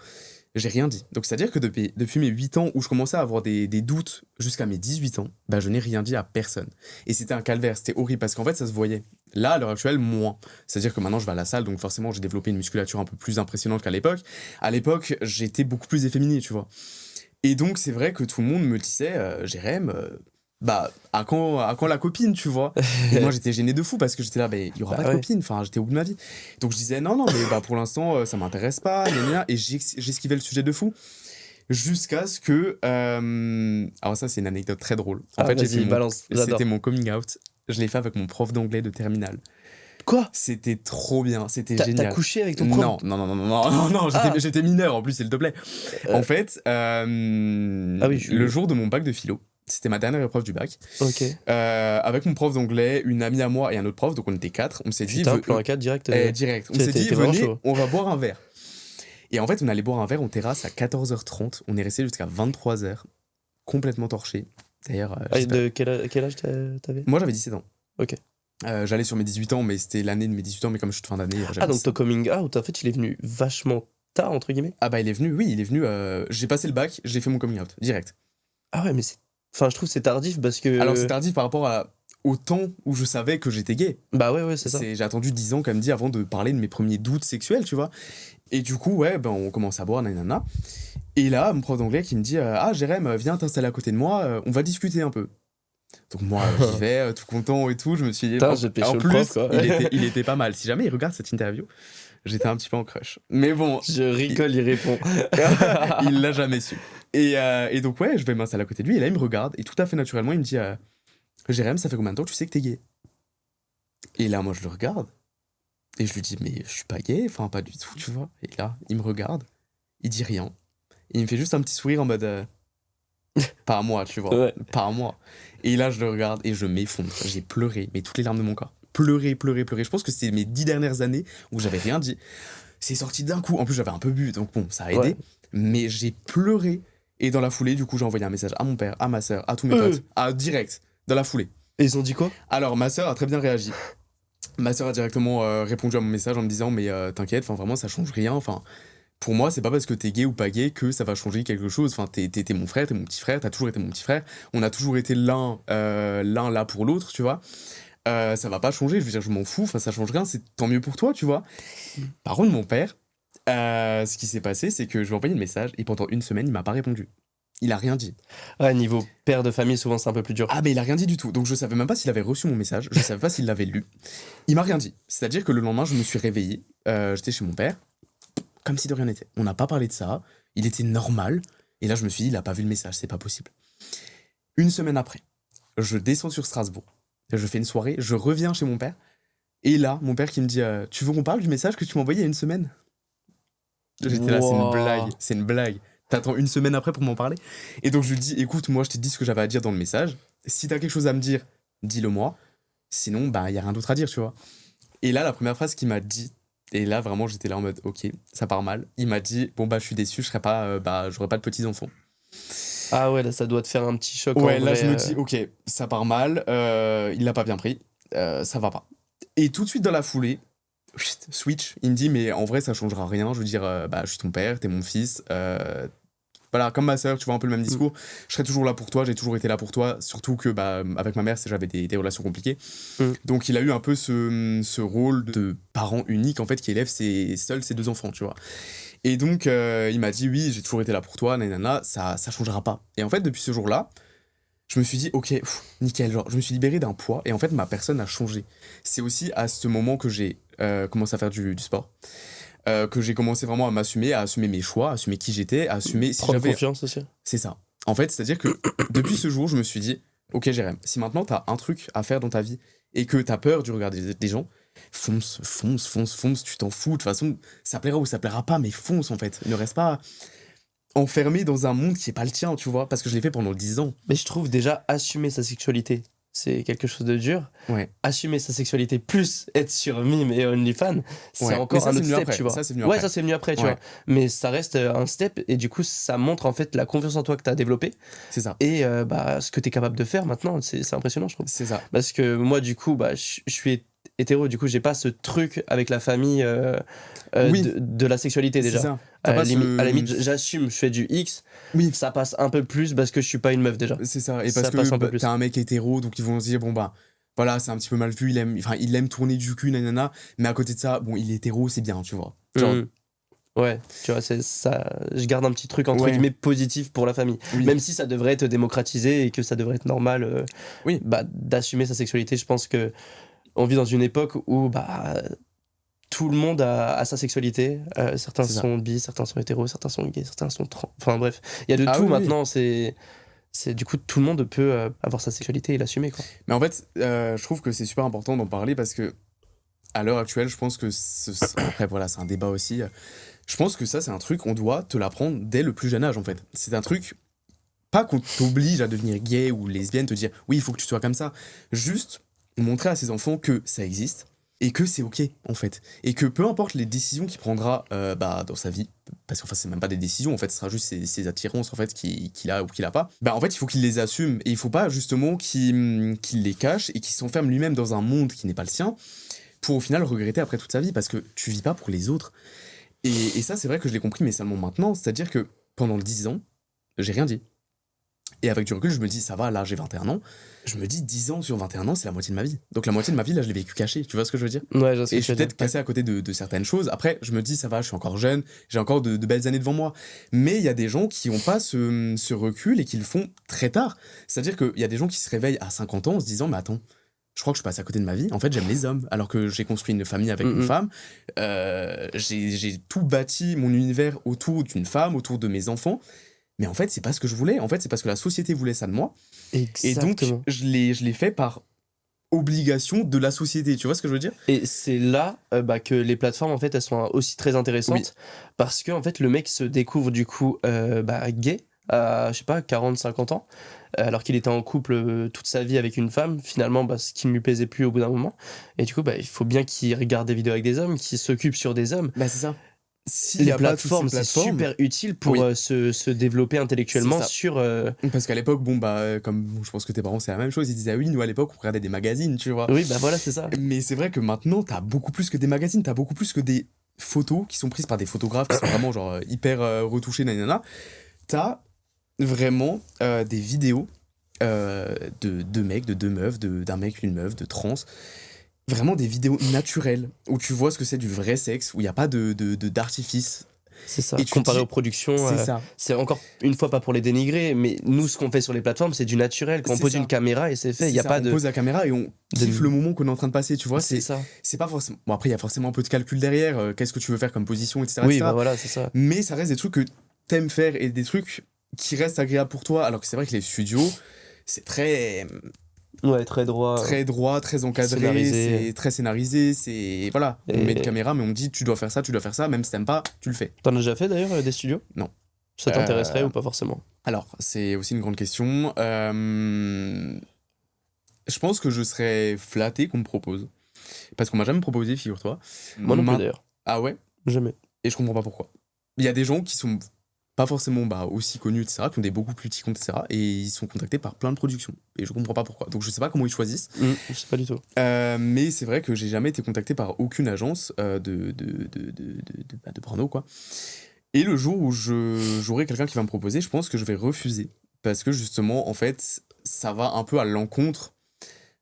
j'ai rien dit. Donc c'est-à-dire que depuis mes 8 ans où je commençais à avoir des doutes jusqu'à mes 18 ans, bah je n'ai rien dit à personne. Et c'était un calvaire, c'était horrible parce qu'en fait ça se voyait. Là, à l'heure actuelle, moins. C'est-à-dire que maintenant je vais à la salle, donc forcément j'ai développé une musculature un peu plus impressionnante qu'à l'époque. À l'époque, j'étais beaucoup plus efféminé, tu vois. Et donc c'est vrai que tout le monde me disait, Jérém, bah à quand la copine, tu vois. Et moi j'étais gêné de fou parce que j'étais là, bah, il y aura Bah pas de ouais. copine, enfin j'étais au bout de ma vie. Donc je disais non mais bah pour l'instant ça m'intéresse pas, gna, gna, gna. Et j'esquivais le sujet de fou jusqu'à ce que alors ça c'est une anecdote très drôle. En fait Vas-y, balance, j'adore. c'était mon coming out. Je l'ai fait avec mon prof d'anglais de terminale. Quoi? C'était trop bien, c'était T'as génial. couché avec ton prof? Non, Ah. j'étais mineur en plus, s'il te plaît. En fait, Ah oui, le jour de mon bac de philo, c'était ma dernière épreuve du bac, Ok. avec mon prof d'anglais, une amie à moi et un autre prof, donc on était 4, on s'est dit... Putain, plan A4 direct. direct, on t'es- s'est t'es dit, vraiment venez, chaud. on va boire un verre. Et en fait, on allait boire un verre en terrasse à 14h30, on est resté jusqu'à 23h, complètement torché. D'ailleurs, De quel âge t'avais? moi j'avais 17 ans. Ok. J'allais sur mes 18 ans, mais c'était l'année de mes 18 ans, mais comme je suis de fin d'année... j'avais Ah, donc 17 ton coming out, en fait, il est venu vachement tard, entre guillemets? Ah bah il est venu, oui, il est venu, j'ai passé le bac, j'ai fait mon coming out, direct. Ah ouais, mais c'est... Enfin, je trouve que c'est tardif parce que... Alors c'est tardif par rapport au temps où je savais que j'étais gay. Bah ouais, c'est ça. J'ai attendu 10 ans, comme dit, avant de parler de mes premiers doutes sexuels, tu vois. Et du coup, ouais, ben on commence à boire, nanana. Et là, mon prof d'anglais qui me dit, ah Jérém, viens t'installer à côté de moi, on va discuter un peu. Donc moi, j'y vais, tout content et tout, je me suis dit... Putain, j'ai pécho en le plus, prof, quoi. il était pas mal. Si jamais il regarde cette interview, j'étais un petit peu en crush. Mais bon... Je rigole, il répond. il l'a jamais su. Et donc, ouais, je vais m'installer à côté de lui, et là, il me regarde, et tout à fait naturellement, il me dit Jérém, ça fait combien de temps que tu sais que t'es gay? Et là, moi, je le regarde, et je lui dis mais je suis pas gay, enfin, pas du tout, tu vois. Et là, il me regarde, il dit rien, et il me fait juste un petit sourire en mode pas à moi, tu vois, Ouais. pas à moi. Et là, je le regarde, et je m'effondre, j'ai pleuré, mais toutes les larmes de mon corps. Pleurer. Je pense que c'était mes 10 dernières années où j'avais rien dit. C'est sorti d'un coup. En plus, j'avais un peu bu, donc bon, ça a aidé. Ouais. Mais j'ai pleuré. Et dans la foulée, du coup, j'ai envoyé un message à mon père, à ma soeur, à tous mes potes. Direct, dans la foulée. Et ils ont dit quoi? Alors, ma soeur a très bien réagi. Ma soeur a directement répondu à mon message en me disant mais t'inquiète, enfin vraiment, ça change rien. Enfin, pour moi, c'est pas parce que t'es gay ou pas gay que ça va changer quelque chose. Enfin, t'es mon frère, t'es mon petit frère, t'as toujours été mon petit frère. On a toujours été l'un là pour l'autre, tu vois. Ça va pas changer, je veux dire, je m'en fous, enfin ça change rien, c'est tant mieux pour toi, tu vois. Par contre, mon père, ce qui s'est passé, c'est que je lui ai envoyé le message et pendant une semaine, il m'a pas répondu. Il a rien dit. Ouais, niveau père de famille, souvent c'est un peu plus dur. Ah, mais il a rien dit du tout. Donc je savais même pas s'il avait reçu mon message, je savais pas s'il l'avait lu. Il m'a rien dit. C'est-à-dire que le lendemain, je me suis réveillé, j'étais chez mon père, comme si de rien n'était. On n'a pas parlé de ça, il était normal. Et là, je me suis dit, il a pas vu le message, c'est pas possible. Une semaine après, je descends sur Strasbourg. Je fais une soirée, je reviens chez mon père. Et là, mon père qui me dit tu veux qu'on parle du message que tu m'as envoyé il y a une semaine? J'étais là, c'est une blague. T'attends une semaine après pour m'en parler? Et donc je lui dis écoute, moi je t'ai dit ce que j'avais à dire dans le message. Si t'as quelque chose à me dire, dis-le moi. Sinon, bah, y a rien d'autre à dire, tu vois. Et là, la première phrase qu'il m'a dit, Et là, vraiment, j'étais là en mode, ok, ça part mal. Il m'a dit, bon, bah, je suis déçu, je serai pas, j'aurai pas de petits-enfants. Ah ouais, là, ça doit te faire un petit choc Ouais, en là, vrai. je me dis, ok, ça part mal, il l'a pas bien pris, ça va pas. Et tout de suite dans la foulée, switch, il me dit, mais en vrai, ça changera rien. Je veux dire, je suis ton père, t'es mon fils. Voilà, comme ma sœur, tu vois un peu le même discours. Je serai toujours là pour toi, j'ai toujours été là pour toi. Surtout que avec ma mère, j'avais des relations compliquées. Donc il a eu un peu ce rôle de parent unique, en fait, qui élève seul ses deux enfants, tu vois. Et donc, il m'a dit, oui, j'ai toujours été là pour toi, nanana, ça changera pas. Et en fait, depuis ce jour-là, je me suis dit, ok, nickel, genre, je me suis libéré d'un poids, et en fait, ma personne a changé. C'est aussi à ce moment que j'ai commencé à faire du sport, que j'ai commencé vraiment à m'assumer, à assumer mes choix, à assumer qui j'étais, à assumer si Prendre j'avais... confiance aussi. C'est ça. En fait, c'est-à-dire que depuis ce jour, je me suis dit, ok, Jérém, si maintenant t'as un truc à faire dans ta vie, et que t'as peur du regard des gens, fonce, tu t'en fous, de toute façon, ça plaira ou ça plaira pas, mais fonce, en fait. Ne reste pas enfermé dans un monde qui est pas le tien, tu vois, parce que je l'ai fait pendant 10 ans. Mais je trouve déjà assumer sa sexualité, c'est quelque chose de dur. Ouais. Assumer sa sexualité plus être sur Mime et OnlyFans, c'est Ouais. encore Mais ça, un c'est autre venu step, après. tu vois. Ça, c'est venu Ouais, après. ça c'est venu après, tu Ouais. vois. Mais ça reste un step et du coup, ça montre en fait la confiance en toi que tu as développée C'est ça. et ce que tu es capable de faire maintenant. C'est impressionnant, je trouve. C'est ça. Parce que moi, du coup, je suis hétéro, du coup, j'ai pas ce truc avec la famille Oui. de la sexualité C'est déjà. ça. À T'as la pas ce... limite, j'assume, je fais du X, Oui. ça passe un peu plus parce que je suis pas une meuf déjà. C'est ça. Et Ça parce passe que un peu plus. t'as un mec hétéro, donc ils vont se dire, bon, bah, voilà, c'est un petit peu mal vu, il aime tourner du cul, nanana, mais à côté de ça, bon, il est hétéro, c'est bien, tu vois. Genre, Ouais, tu vois, c'est ça. Je garde un petit truc entre Ouais. guillemets positif pour la famille. Oui. Même si ça devrait être démocratisé et que ça devrait être normal Oui. d'assumer sa sexualité. Je pense que on vit dans une époque où tout le monde a sa sexualité. Certains C'est ça. sont bi, certains sont hétéros, certains sont gays, certains sont trans. Enfin bref, il y a de Ah tout oui, oui. maintenant. C'est du coup tout le monde peut avoir sa sexualité et l'assumer quoi. Mais en fait, je trouve que c'est super important d'en parler parce que à l'heure actuelle, je pense que après voilà, c'est un débat aussi. Je pense que ça, c'est un truc, on doit te l'apprendre dès le plus jeune âge en fait. C'est un truc, pas qu'on t'oblige à devenir gay ou lesbienne, te dire oui, il faut que tu sois comme ça. Juste montrer à ses enfants que ça existe et que c'est ok en fait. Et que peu importe les décisions qu'il prendra dans sa vie, parce qu'en fait, c'est même pas des décisions, en fait, ce sera juste ses attirances en fait qu'il a ou qu'il a pas. En fait, il faut qu'il les assume et il faut pas justement qu'il les cache et qu'il s'enferme lui-même dans un monde qui n'est pas le sien pour au final regretter après toute sa vie parce que tu vis pas pour les autres. Et ça, c'est vrai que je l'ai compris, mais seulement maintenant. C'est-à-dire que pendant 10 ans, j'ai rien dit. Et avec du recul, je me dis, ça va, là, j'ai 21 ans. Je me dis, 10 ans sur 21 ans, c'est la moitié de ma vie. Donc la moitié de ma vie, là, je l'ai vécu caché. Tu vois ce que je veux dire? Ouais, je sais Et ce je suis que tu veux peut-être dire. cassé à côté de certaines choses. Après, je me dis, ça va, je suis encore jeune, j'ai encore de belles années devant moi. Mais il y a des gens qui n'ont pas ce recul et qui le font très tard. C'est-à-dire qu'il y a des gens qui se réveillent à 50 ans en se disant, mais attends, je crois que je passe à côté de ma vie. En fait, j'aime les hommes. Alors que j'ai construit une famille avec une femme. J'ai tout bâti mon univers autour d'une femme, autour de mes enfants. Mais en fait, c'est pas ce que je voulais. En fait, c'est parce que la société voulait ça de moi. Exactement. Et donc, je l'ai fait par obligation de la société. Tu vois ce que je veux dire? Et c'est là que les plateformes en fait elles sont aussi très intéressantes Oui. parce que en fait le mec se découvre du coup gay à je sais pas 40-50 ans alors qu'il était en couple toute sa vie avec une femme finalement ce qui ne lui plaisait plus au bout d'un moment et du coup il faut bien qu'il regarde des vidéos avec des hommes, qu'il s'occupe sur des hommes. C'est ça. S'il y Les a pas toutes ces plateformes c'est super utile pour Oui. se développer intellectuellement C'est ça. sur Parce qu'à l'époque, comme je pense que tes parents, c'est la même chose. Ils disaient, ah oui, nous à l'époque, on regardait des magazines, tu vois. oui voilà c'est ça. Mais c'est vrai que maintenant, t'as beaucoup plus que des magazines, t'as beaucoup plus que des photos qui sont prises par des photographes qui sont vraiment genre hyper retouchés, nanana. T'as vraiment des vidéos de deux mecs, de deux meufs, d'un mec, une meuf, de trans. Vraiment des vidéos naturelles où tu vois ce que c'est du vrai sexe, où il n'y a pas d'artifice. C'est ça. Et tu Comparé dis- aux productions, C'est ça. c'est encore une fois pas pour les dénigrer, mais nous, ce qu'on fait sur les plateformes, c'est du naturel. Quand on C'est pose ça. une caméra et c'est fait, il y a ça, pas on de. pose la caméra et on kiffe le moment qu'on est en train de passer, tu vois. C'est ça. C'est pas forcément. Bon, après, il y a forcément un peu de calcul derrière. Qu'est-ce que tu veux faire comme position, etc. Oui, etc. voilà, c'est ça. Mais ça reste des trucs que t'aimes faire et des trucs qui restent agréables pour toi. Alors que c'est vrai que les studios, c'est très Ouais, très droit. très encadré, Scénarisé. c'est très scénarisé. C'est voilà, on Et- met une caméra, mais on me dit tu dois faire ça, même si t'aimes pas, tu le fais. T'en as déjà fait d'ailleurs des studios? Non. Ça t'intéresserait ou pas forcément? Alors, c'est aussi une grande question. Je pense que je serais flatté qu'on me propose. Parce qu'on m'a jamais proposé, figure-toi. Moi non plus d'ailleurs. Ah ouais? Jamais. Et je comprends pas pourquoi. Il y a des gens qui sont pas forcément aussi connus, etc., qui ont des beaucoup plus petits comptes, etc., et ils sont contactés par plein de productions. Et je comprends pas pourquoi. Donc je sais pas comment ils choisissent. Je sais pas du tout. Mais c'est vrai que j'ai jamais été contacté par aucune agence de porno, quoi. Et le jour où j'aurai quelqu'un qui va me proposer, je pense que je vais refuser. Parce que justement, en fait, ça va un peu à l'encontre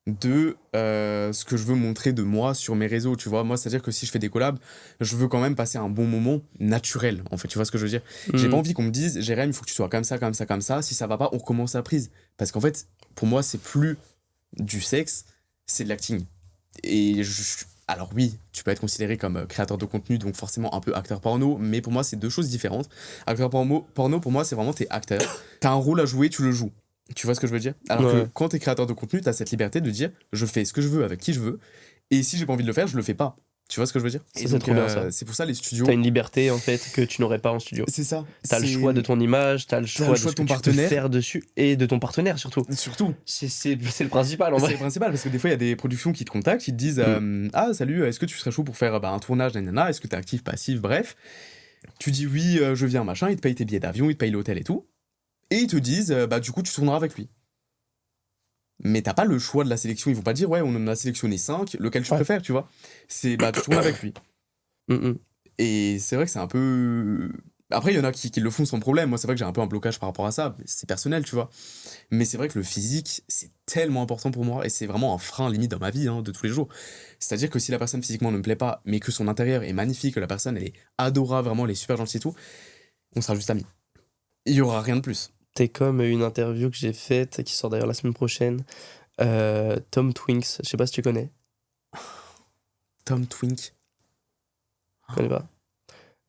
de ce que je veux montrer de moi sur mes réseaux, tu vois. Moi, c'est-à-dire que si je fais des collabs, je veux quand même passer un bon moment naturel, en fait, tu vois ce que je veux dire. J'ai pas envie qu'on me dise, Jérém, il faut que tu sois comme ça, comme ça, comme ça. Si ça va pas, on recommence la prise. Parce qu'en fait, pour moi, c'est plus du sexe, c'est de l'acting. Et alors oui, tu peux être considéré comme créateur de contenu, donc forcément un peu acteur porno, mais pour moi, c'est deux choses différentes. Acteur porno pour moi, c'est vraiment t'es acteur. T'as un rôle à jouer, tu le joues. Tu vois ce que je veux dire? Alors que quand t'es créateur de contenu, t'as cette liberté de dire je fais ce que je veux avec qui je veux, et si j'ai pas envie de le faire, je le fais pas. Tu vois ce que je veux dire? Ça, c'est trop bien, ça. C'est pour ça les studios. T'as une liberté en fait que tu n'aurais pas en studio. C'est ça. T'as le choix de ton image, t'as le choix de ce de ton que tu peux faire dessus et de ton partenaire surtout. Surtout. C'est le principal en vrai. C'est le principal parce que des fois il y a des productions qui te contactent, qui te disent ah salut, est-ce que tu serais chaud pour faire un tournage, nanana, est-ce que t'es actif, passif, bref. Tu dis oui, je viens, machin, ils te payent tes billets d'avion, ils te payent l'hôtel et tout. Et ils te disent du coup tu tourneras avec lui. Mais t'as pas le choix de la sélection, ils vont pas dire ouais on en a sélectionné 5, lequel tu préfères, tu vois. C'est tu tournes avec lui. Et c'est vrai que c'est un peu... Après il y en a qui le font sans problème, moi c'est vrai que j'ai un peu un blocage par rapport à ça, c'est personnel tu vois. Mais c'est vrai que le physique c'est tellement important pour moi et c'est vraiment un frein limite dans ma vie de tous les jours. C'est-à-dire que si la personne physiquement ne me plaît pas, mais que son intérieur est magnifique, que la personne elle est adorable, vraiment elle est super gentille et tout, on sera juste amis. Il y aura rien de plus. T'es comme une interview que j'ai faite, qui sort d'ailleurs la semaine prochaine. Tom Twinks, je sais pas si tu connais. Tom Twink. Je connais pas.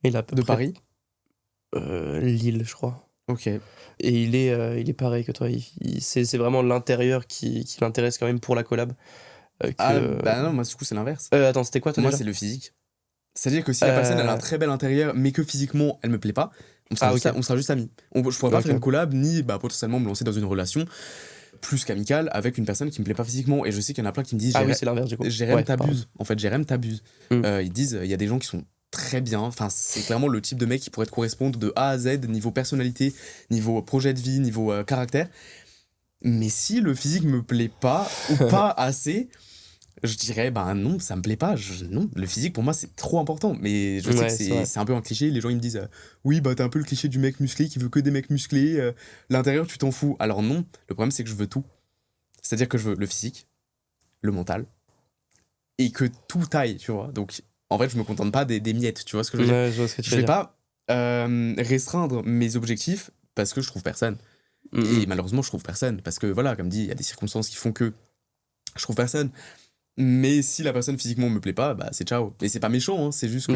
Il a de Paris Lille, je crois. Ok. Et il est pareil que toi. C'est vraiment l'intérieur qui l'intéresse quand même pour la collab. Non, moi du coup c'est l'inverse. Attends, c'était quoi toi Moi déjà? c'est le physique. C'est-à-dire que si la personne elle a un très bel intérieur, mais que physiquement elle me plaît pas, on sera juste amis. Je pourrais pas faire une collab ni potentiellement me lancer dans une relation plus qu'amicale avec une personne qui me plaît pas physiquement. Et je sais qu'il y en a plein qui me disent oui, c'est l'inverse du coup. Jérém t'abuse. En fait, Jérém t'abuse. Ils disent il y a des gens qui sont très bien. Enfin, c'est clairement le type de mec qui pourrait te correspondre de A à Z, niveau personnalité, niveau projet de vie, niveau caractère. Mais si le physique me plaît pas ou pas assez, je dirais non, ça me plaît pas. Non, le physique pour moi c'est trop important. Mais je sais que c'est un peu un cliché. Les gens ils me disent oui, t'as un peu le cliché du mec musclé qui veut que des mecs musclés. L'intérieur, tu t'en fous. Alors non, le problème c'est que je veux tout. C'est-à-dire que je veux le physique, le mental, et que tout aille, tu vois. Donc en fait, je me contente pas des miettes, tu vois ce que je veux dire. Je vois ce que tu je veux vais dire. pas restreindre mes objectifs parce que je trouve personne. Et malheureusement, je trouve personne. Parce que voilà, comme dit, il y a des circonstances qui font que je trouve personne. Mais si la personne physiquement me plaît pas, c'est ciao. Et c'est pas méchant, c'est juste que.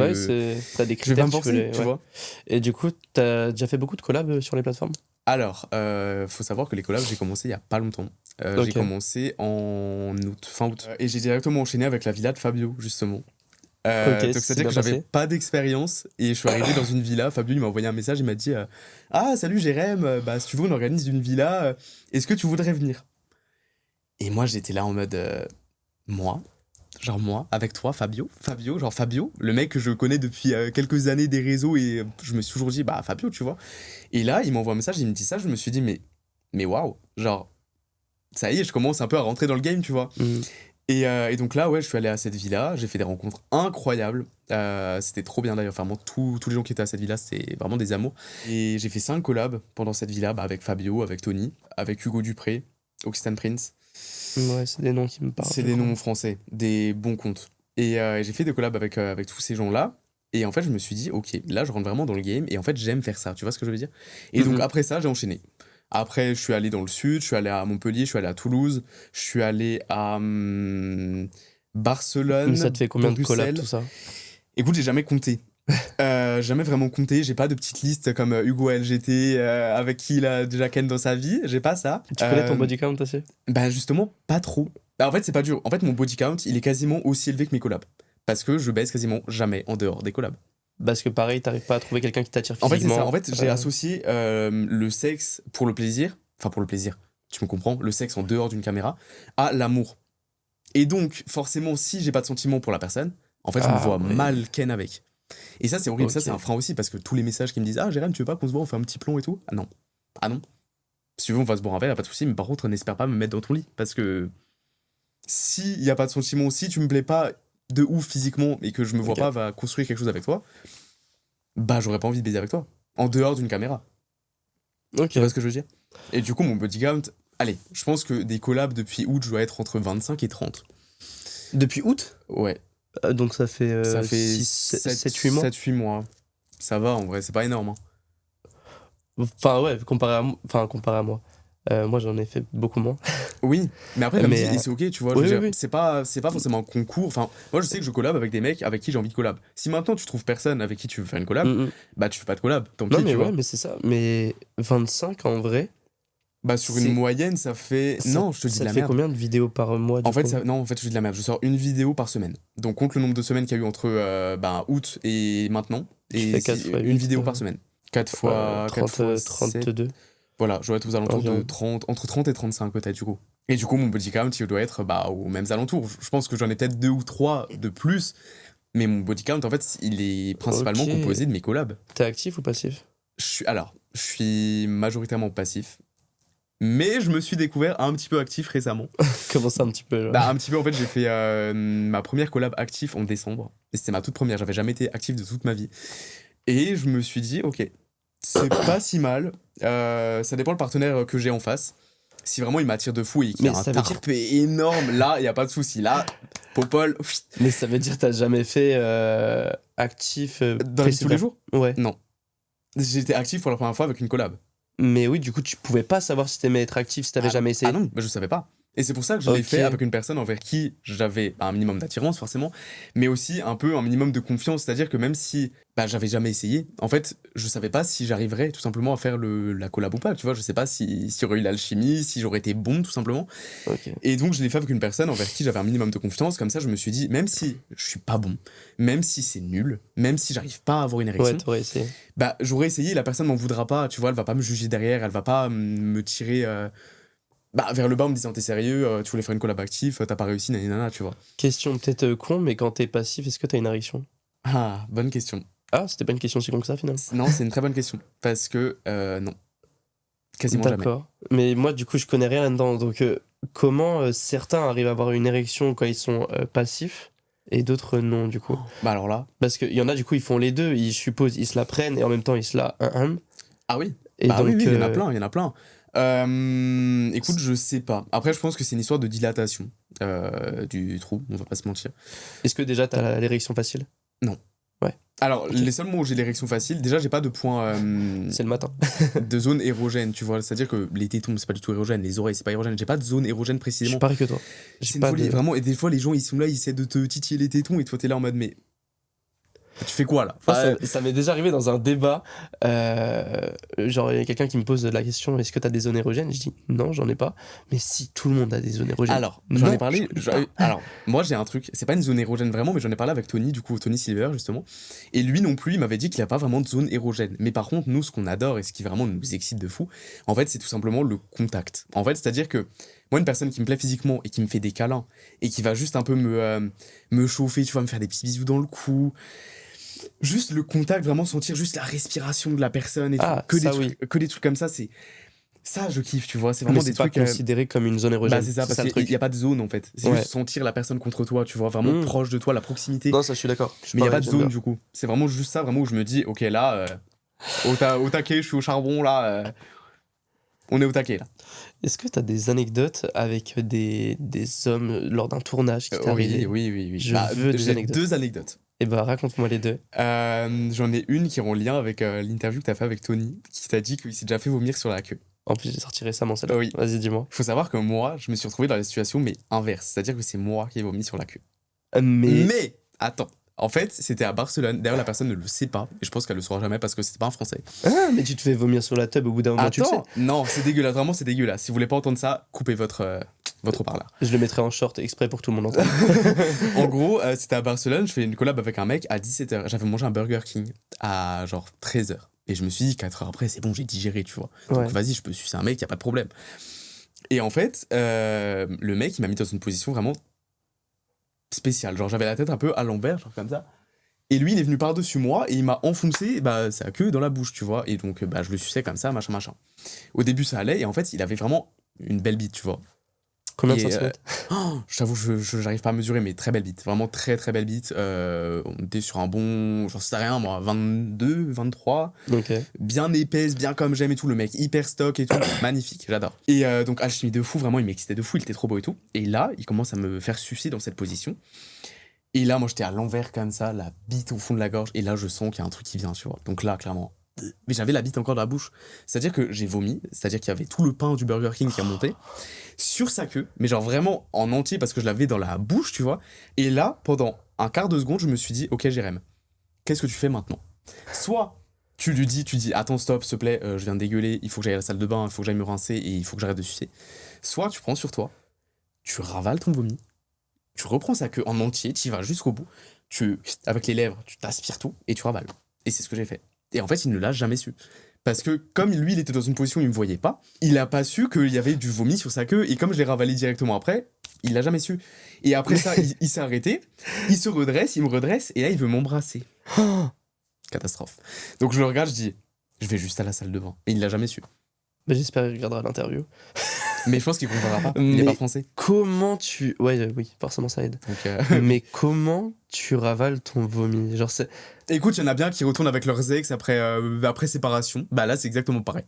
T'as des Je vais critères, pas me forcer, tu vois. Et du coup, t'as déjà fait beaucoup de collabs sur les plateformes? Alors, faut savoir que les collabs, j'ai commencé il y a pas longtemps. J'ai commencé en fin août. Et j'ai directement enchaîné avec la villa de Fabio, justement. Donc c'est-à-dire que j'avais pas d'expérience et je suis arrivé dans une villa. Fabio il m'a envoyé un message, il m'a dit ah salut Jérém, si tu veux on organise une villa, est-ce que tu voudrais venir? Et moi j'étais là en mode moi avec toi Fabio, le mec que je connais depuis quelques années des réseaux, et je me suis toujours dit Fabio tu vois. Et là il m'envoie un message, il me dit ça, je me suis dit mais waouh, genre ça y est je commence un peu à rentrer dans le game, tu vois. Et donc là, je suis allé à cette villa, j'ai fait des rencontres incroyables. C'était trop bien d'ailleurs, vraiment, tous les gens qui étaient à cette villa, c'était vraiment des amours. Et j'ai fait 5 collabs pendant cette villa, avec Fabio, avec Tony, avec Hugo Dupré, Oxygen Prince. Ouais, c'est des noms qui me parlent. C'est des noms français, des bons comptes. Et j'ai fait des collabs avec tous ces gens-là. Et en fait, je me suis dit, ok, là, je rentre vraiment dans le game. Et en fait, j'aime faire ça, tu vois ce que je veux dire? Et donc, après ça, j'ai enchaîné. Après, je suis allé dans le sud, je suis allé à Montpellier, je suis allé à Toulouse, je suis allé à Barcelone. Ça te fait combien de collabs, tout ça? Écoute, j'ai jamais compté. Jamais vraiment compté. J'ai pas de petite liste comme Hugo LGT avec qui il a déjà ken dans sa vie. J'ai pas ça. Tu connais ton body count aussi? Justement, pas trop. En fait, c'est pas dur. En fait, mon body count, il est quasiment aussi élevé que mes collabs. Parce que je baisse quasiment jamais en dehors des collabs. Parce que pareil, t'arrives pas à trouver quelqu'un qui t'attire physiquement. En fait, c'est ça. En fait, j'ai associé le sexe pour le plaisir, tu me comprends, le sexe en dehors d'une caméra, à l'amour. Et donc, forcément, si j'ai pas de sentiment pour la personne, En fait, je me vois ouais. mal ken avec. Et ça, c'est horrible. Ça, Ok. c'est un frein aussi parce que tous les messages qui me disent ah, Jérém, tu veux pas qu'on se voit, on fait un petit plomb et tout. Ah non. Ah non. Si tu veux, on va se boire un verre, y a pas de souci. Mais par contre, n'espère pas me mettre dans ton lit parce que s'il y a pas de sentiment, si tu me plais pas de ouf physiquement et que je me vois Ok. pas va construire quelque chose avec toi, bah j'aurais pas envie de baiser avec toi. En dehors d'une caméra. Ok. Tu vois ce que je veux dire? Et du coup, mon body count, allez, je pense que des collabs depuis août, je dois être entre 25 et 30. Depuis août? Ouais, Donc ça fait, ça fait 7-8 mois. 7-8 mois. Ça va, en vrai, c'est pas énorme. Hein. Enfin, ouais, comparé à moi. Moi, j'en ai fait beaucoup moins. Oui, mais après, comme Mais, dit, et c'est ok, tu vois, oui, je veux oui, dire, oui. c'est pas forcément un concours. Enfin, moi, je sais que je collab avec des mecs avec qui j'ai envie de collab. Si maintenant tu trouves personne avec qui tu veux faire une collab, Mm, mm. bah tu fais pas de collab, tant Non, pis, mais tu ouais, vois. mais c'est ça. Mais 25 en vrai, Bah sur une c'est- moyenne, ça fait. Non, je te dis ça de te la fait merde. combien de vidéos par mois du En fait, coup? non, en fait, je dis de la merde. Je sors une vidéo par semaine. Donc, compte le nombre de semaines qu'il y a eu entre août et maintenant. Tu Et fais 4 fois une 8, vidéo par semaine. 4 fois, 4 fois 7. 32 Voilà, je dois être aux alentours de environ. 30, entre 30 et 35 peut-être du coup. Et du coup, mon body count, il doit être aux mêmes alentours. Je pense que j'en ai peut-être 2 ou 3 de plus. Mais mon body count, en fait, il est principalement Ok. composé de mes collabs. T'es actif ou passif? Je suis majoritairement passif. Mais je me suis découvert un petit peu actif récemment. Comment ça un petit peu, genre? Bah, un petit peu, en fait, j'ai fait ma première collab actif en décembre. Et c'était ma toute première, j'avais jamais été actif de toute ma vie. Et je me suis dit, ok, c'est pas si mal. Ça dépend le partenaire que j'ai en face. Si vraiment il m'attire de fou et qu'il y Mais a un ça veut dire- tarp énorme, là, il y a pas de souci. Là, Popol, Mais ça veut dire que t'as jamais fait actif dans la vie de tous les jours? Ouais. Non. J'étais actif pour la première fois avec une collab. Mais oui, du coup, tu pouvais pas savoir si t'aimais être actif si t'avais jamais essayé. Ah non, bah, je savais pas. Et c'est pour ça que je l'ai Ok. fait avec une personne envers qui j'avais un minimum d'attirance, forcément, mais aussi un peu un minimum de confiance. C'est-à-dire que même si j'avais jamais essayé, en fait, je savais pas si j'arriverais tout simplement à faire la collab ou pas. Tu vois, je sais pas s'il y aurait eu l'alchimie, si j'aurais été bon, tout simplement. Ok. Et donc, je l'ai fait avec une personne envers qui j'avais un minimum de confiance. Comme ça, je me suis dit, même si je suis pas bon, même si c'est nul, même si j'arrive pas à avoir une érection, Ouais, t'aurais essayé. j'aurais essayé, la personne m'en voudra pas, tu vois, elle va pas me juger derrière, elle va pas me tirer vers le bas en me disant t'es sérieux, tu voulais faire une collab active, t'as pas réussi, nanana, tu vois. Question peut-être con, mais quand t'es passif, est-ce que t'as une érection? Ah, bonne question. Ah, c'était pas une question si con que ça finalement. Non, c'est une très bonne question, parce que non, quasiment jamais. D'accord. Mais moi, du coup, je connais rien là-dedans. Donc, comment certains arrivent à avoir une érection quand ils sont passifs et d'autres non, du coup? Bah alors là, Parce qu'il y en a, du coup, ils font les deux. Je suppose, ils se la prennent et en même temps, ils se la. ah oui, Et bah donc, oui, il y en a plein, il y en a plein. Écoute, je sais pas. Après, je pense que c'est une histoire de dilatation du trou, on va pas se mentir. est-ce que déjà t'as l'érection facile? Alors, Ok. les seuls mots où j'ai l'érection facile, déjà, j'ai pas de point C'est le matin. de zone érogène, tu vois. C'est-à-dire que les tétons, c'est pas du tout érogène, les oreilles, c'est pas érogène. J'ai pas de zone érogène Je précisément. suis pareil que toi. J'ai C'est une pas folie, de- vraiment. Et des fois, les gens, ils sont là, ils essaient de te titiller les tétons et toi, t'es là en mode, mais. Tu fais quoi là? Moi, Enfin, ça m'est déjà arrivé dans un débat. Genre, il y a quelqu'un qui me pose la question, est-ce que t'as des zones érogènes? Je dis non, j'en ai pas. Mais si, tout le monde a des zones érogènes. alors, j'en ai Non, parlé. j'en ai pas. Alors, moi, j'ai un truc. C'est pas une zone érogène vraiment, mais j'en ai parlé avec Tony, du coup, Tony Silver, justement. Et lui non plus, il m'avait dit qu'il a pas vraiment de zone érogène. Mais par contre, nous, ce qu'on adore et ce qui vraiment nous excite de fou, en fait, c'est tout simplement le contact. En fait, c'est-à-dire que. Moi, une personne qui me plaît physiquement et qui me fait des câlins et qui va juste un peu me chauffer, tu vois, me faire des petits bisous dans le cou. Juste le contact, vraiment sentir juste la respiration de la personne et tout. Ah, Que, ça, que des trucs comme ça, c'est. Ça, je kiffe, tu vois. C'est Mais vraiment c'est des pas trucs. considéré comme une zone érogène. Bah, c'est ça, parce le qu'il truc. n'y a pas de zone en fait. C'est Ouais. juste sentir la personne contre toi, tu vois, vraiment Mm. proche de toi, la proximité. Non, ça, je suis d'accord. Je suis Mais il n'y a pas pareil, de j'aime zone bien. du coup. C'est vraiment juste ça, vraiment où je me dis, ok, là, au taquet, je suis au charbon, là. On est au taquet, là. Est-ce que t'as des anecdotes avec des hommes lors d'un tournage qui t'est arrivé? Oui. Je veux des j'ai anecdotes. 2 anecdotes. Eh ben, raconte-moi les deux. J'en ai une qui est en lien avec l'interview que tu as fait avec Tony, qui t'a dit qu'il s'est déjà fait vomir sur la queue. En plus, j'ai sorti récemment celle-là. Oui. Vas-y, dis-moi. Faut savoir que moi, je me suis retrouvé dans la situation, mais inverse. C'est-à-dire que c'est moi qui ai vomi sur la queue. Mais. Mais, attends. En fait, c'était à Barcelone. D'ailleurs, la personne ne le sait pas. Et je pense qu'elle le saura jamais parce que c'était pas un Français. Ah, mais tu te fais vomir sur la tub au bout d'un moment, tu le sais. Attends, non, c'est dégueulasse. Vraiment, c'est dégueulasse. Si vous voulez pas entendre ça, coupez votre parleur. Je le mettrai en short exprès pour que tout le monde l'entende. En gros, c'était à Barcelone. Je fais une collab avec un mec à 17h. J'avais mangé un Burger King à genre 13h. Et je me suis dit, 4 heures après, c'est bon, j'ai digéré, tu vois. Ouais. Donc vas-y, je peux sucer un mec, y a pas de problème. Et en fait, le mec, il m'a mis dans une position vraiment spécial. Genre, j'avais la tête un peu à l'envers, genre comme ça. Et lui, il est venu par-dessus moi et il m'a enfoncé sa queue dans la bouche, tu vois. Et donc, je le suçais comme ça, machin. Au début, ça allait et en fait, il avait vraiment une belle bite, tu vois. Combien de Et, centimètres? je t'avoue, j'arrive pas à mesurer, mais très belle bite. Vraiment très, très belle bite. On était sur un bon, j'en sais rien, moi, 22, 23. Ok. Bien épaisse, bien comme j'aime et tout. Le mec hyper stock et tout. Magnifique, j'adore. Et donc, alchimie de fou, vraiment, il m'excitait de fou. Il était trop beau et tout. Et là, il commence à me faire sucer dans cette position. Et là, moi, j'étais à l'envers comme ça, la bite au fond de la gorge. Et là, je sens qu'il y a un truc qui vient, tu vois. Donc là, clairement. Mais j'avais la bite encore dans la bouche. C'est-à-dire que j'ai vomi. C'est-à-dire qu'il y avait tout le pain du Burger King qui remontait sur sa queue. Mais genre vraiment en entier parce que je l'avais dans la bouche, tu vois. Et là, pendant un quart de seconde, je me suis dit, ok, Jérém, qu'est-ce que tu fais maintenant? Soit tu dis, attends, stop, s'il te plaît, je viens de dégueuler, il faut que j'aille à la salle de bain, il faut que j'aille me rincer et il faut que j'arrête de sucer. Soit tu prends sur toi, tu ravales ton vomi, tu reprends sa queue en entier, tu y vas jusqu'au bout, avec les lèvres, tu t'aspires tout et tu ravales. Et c'est ce que j'ai fait. Et en fait, il ne l'a jamais su. Parce que comme lui, il était dans une position où il me voyait pas, il a pas su qu'il y avait du vomi sur sa queue. Et comme je l'ai ravalé directement après, il l'a jamais su. Et après ça, il s'est arrêté, il se redresse, il me redresse, et là, il veut m'embrasser. Catastrophe. Donc je le regarde, je dis, je vais juste à la salle de bain. Et il l'a jamais su. Bah, j'espère qu'il regardera l'interview. Mais je pense qu'il comprendra pas. Il Mais est pas français. comment tu... Ouais, oui, forcément ça aide. Donc, Mais comment tu ravales ton vomi? Genre, c'est... écoute, il y en a bien qui retournent avec leurs ex après séparation. Bah là, c'est exactement pareil.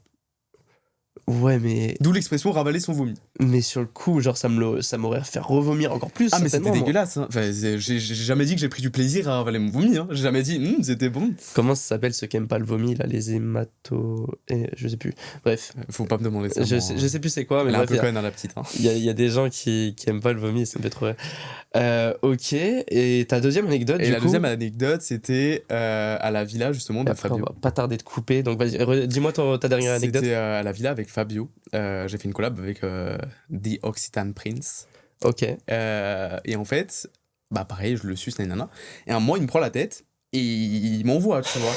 Ouais, mais... D'où l'expression ravaler son vomi. Mais sur le coup, genre, ça m'aurait fait revomir encore plus. Ah, mais c'était certainement, moi. dégueulasse. Hein. Enfin, j'ai jamais dit que j'ai pris du plaisir à ravaler mon vomi. Hein. J'ai jamais dit, c'était bon. Comment ça s'appelle ceux qui aiment pas le vomi, là, les je sais plus. Bref. Faut pas me demander ça. Je sais plus c'est quoi, mais elle est un bref, peu conne, hein, la petite. Hein. il y a des gens qui aiment pas le vomi, ça me fait trop rire. Ok, et ta deuxième anecdote, Et la deuxième anecdote, c'était à la villa, justement, de après, Fabio. on va pas tarder de couper, donc vas-y, dis-moi ta dernière anecdote. C'était à la villa avec Fabio. J'ai fait une collab avec The Occitan Prince. Ok. Et en fait, bah pareil, je le suce, nanana. Et un moment, il me prend la tête et il m'envoie, tu vois.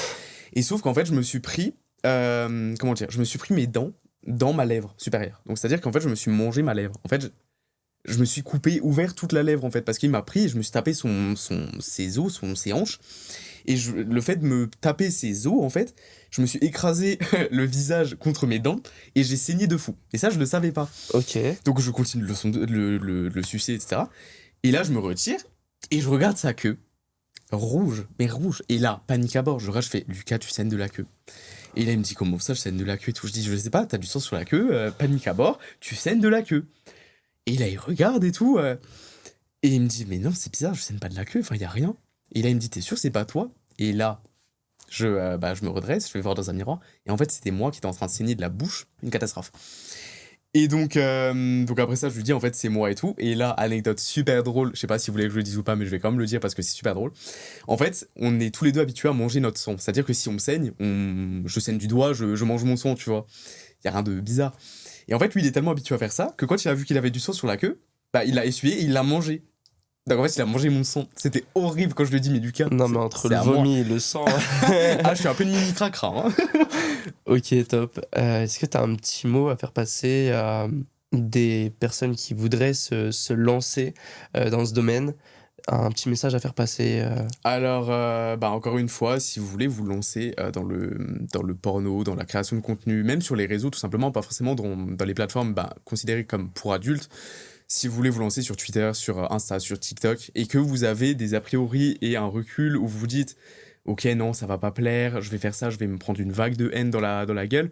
Et sauf qu'en fait, je me suis pris, je me suis pris mes dents dans ma lèvre supérieure. Donc, c'est-à-dire qu'en fait, je me suis mangé ma lèvre. En fait, je me suis ouvert toute la lèvre, en fait, parce qu'il m'a pris et je me suis tapé ses os, ses hanches. Et le fait de me taper ses os, en fait, je me suis écrasé le visage contre mes dents et j'ai saigné de fou. Et ça, je le savais pas. Ok. Donc je continue de le sucer, etc. Et là, je me retire et je regarde sa queue. Rouge, mais rouge. Et là, panique à bord. Je fais, Lucas, tu saignes de la queue. Et là, il me dit, comment ça, je saigne de la queue et tout. Je dis, je sais pas, t'as du sang sur la queue, panique à bord, tu saignes de la queue. Et là, il regarde et tout. Et il me dit, mais non, c'est bizarre, je saigne pas de la queue, enfin, y a rien. Et là, il me dit, t'es sûr, c'est pas toi? Et là, je me redresse, je vais voir dans un miroir. Et en fait, c'était moi qui étais en train de saigner de la bouche. Une catastrophe. Et donc après ça, je lui dis, en fait, c'est moi et tout. Et là, anecdote super drôle. Je sais pas si vous voulez que je le dise ou pas, mais je vais quand même le dire parce que c'est super drôle. En fait, on est tous les deux habitués à manger notre sang. C'est-à-dire que si on me saigne, je saigne du doigt, je mange mon sang, tu vois. Y a rien de bizarre. Et en fait, lui, il est tellement habitué à faire ça que quand il a vu qu'il avait du sang sur la queue, bah, il l'a essuyé et il l'a mangé. Donc en fait, il a mangé mon sang. C'était horrible quand je lui ai dit, mais Lucas. Non, mais entre le vomi et le sang. Ah, je suis un peu une mini cracra. Hein. Ok, top. Est-ce que tu as un petit mot à faire passer à des personnes qui voudraient se lancer dans ce domaine? Un petit message à faire passer Alors, encore une fois, si vous voulez vous lancer dans le porno, dans la création de contenu, même sur les réseaux, tout simplement, pas forcément dans les plateformes considérées comme pour adultes, si vous voulez vous lancer sur Twitter, sur Insta, sur TikTok, et que vous avez des a priori et un recul où vous vous dites « Ok, non, ça va pas plaire, je vais faire ça, je vais me prendre une vague de haine dans la gueule »,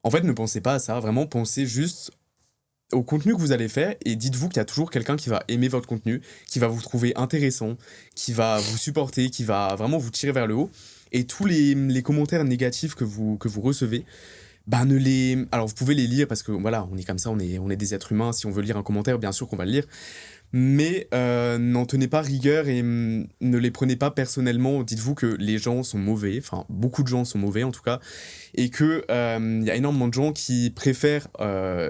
en fait, ne pensez pas à ça, vraiment, pensez juste au contenu que vous allez faire et dites-vous qu'il y a toujours quelqu'un qui va aimer votre contenu, qui va vous trouver intéressant, qui va vous supporter, qui va vraiment vous tirer vers le haut. Et tous les commentaires négatifs que vous recevez, alors vous pouvez les lire parce que voilà, on est comme ça, on est des êtres humains. Si on veut lire un commentaire, bien sûr qu'on va le lire. Mais n'en tenez pas rigueur et ne les prenez pas personnellement. Dites-vous que les gens sont mauvais, enfin beaucoup de gens sont mauvais en tout cas, et que y a énormément de gens qui préfèrent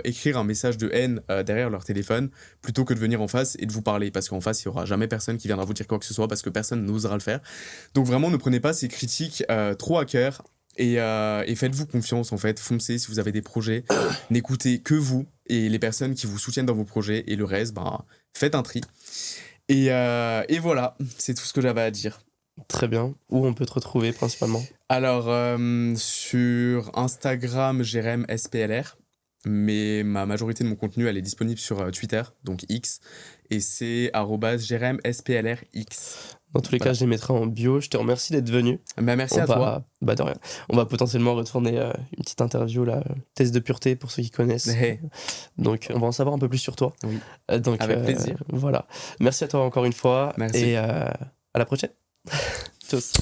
écrire un message de haine derrière leur téléphone plutôt que de venir en face et de vous parler, parce qu'en face il y aura jamais personne qui viendra vous dire quoi que ce soit parce que personne n'osera le faire. Donc vraiment ne prenez pas ces critiques trop à cœur. Et faites-vous confiance en fait, foncez si vous avez des projets, n'écoutez que vous et les personnes qui vous soutiennent dans vos projets et le reste, faites un tri. Et voilà, c'est tout ce que j'avais à dire. Très bien. Où on peut te retrouver principalement? Alors, sur Instagram, Jérém SPLR, mais ma majorité de mon contenu, elle est disponible sur Twitter, donc X, et c'est @Jérém SPLRX. Dans tous les cas, je les mettrai en bio. Je te remercie d'être venu. Bah, merci à toi. Bah de rien. On va potentiellement retourner une petite interview, là, test de pureté pour ceux qui connaissent. Hey. Donc, on va en savoir un peu plus sur toi. Oui. Donc, Avec plaisir. Voilà. Merci à toi encore une fois. Merci. Et à la prochaine. Tchuss.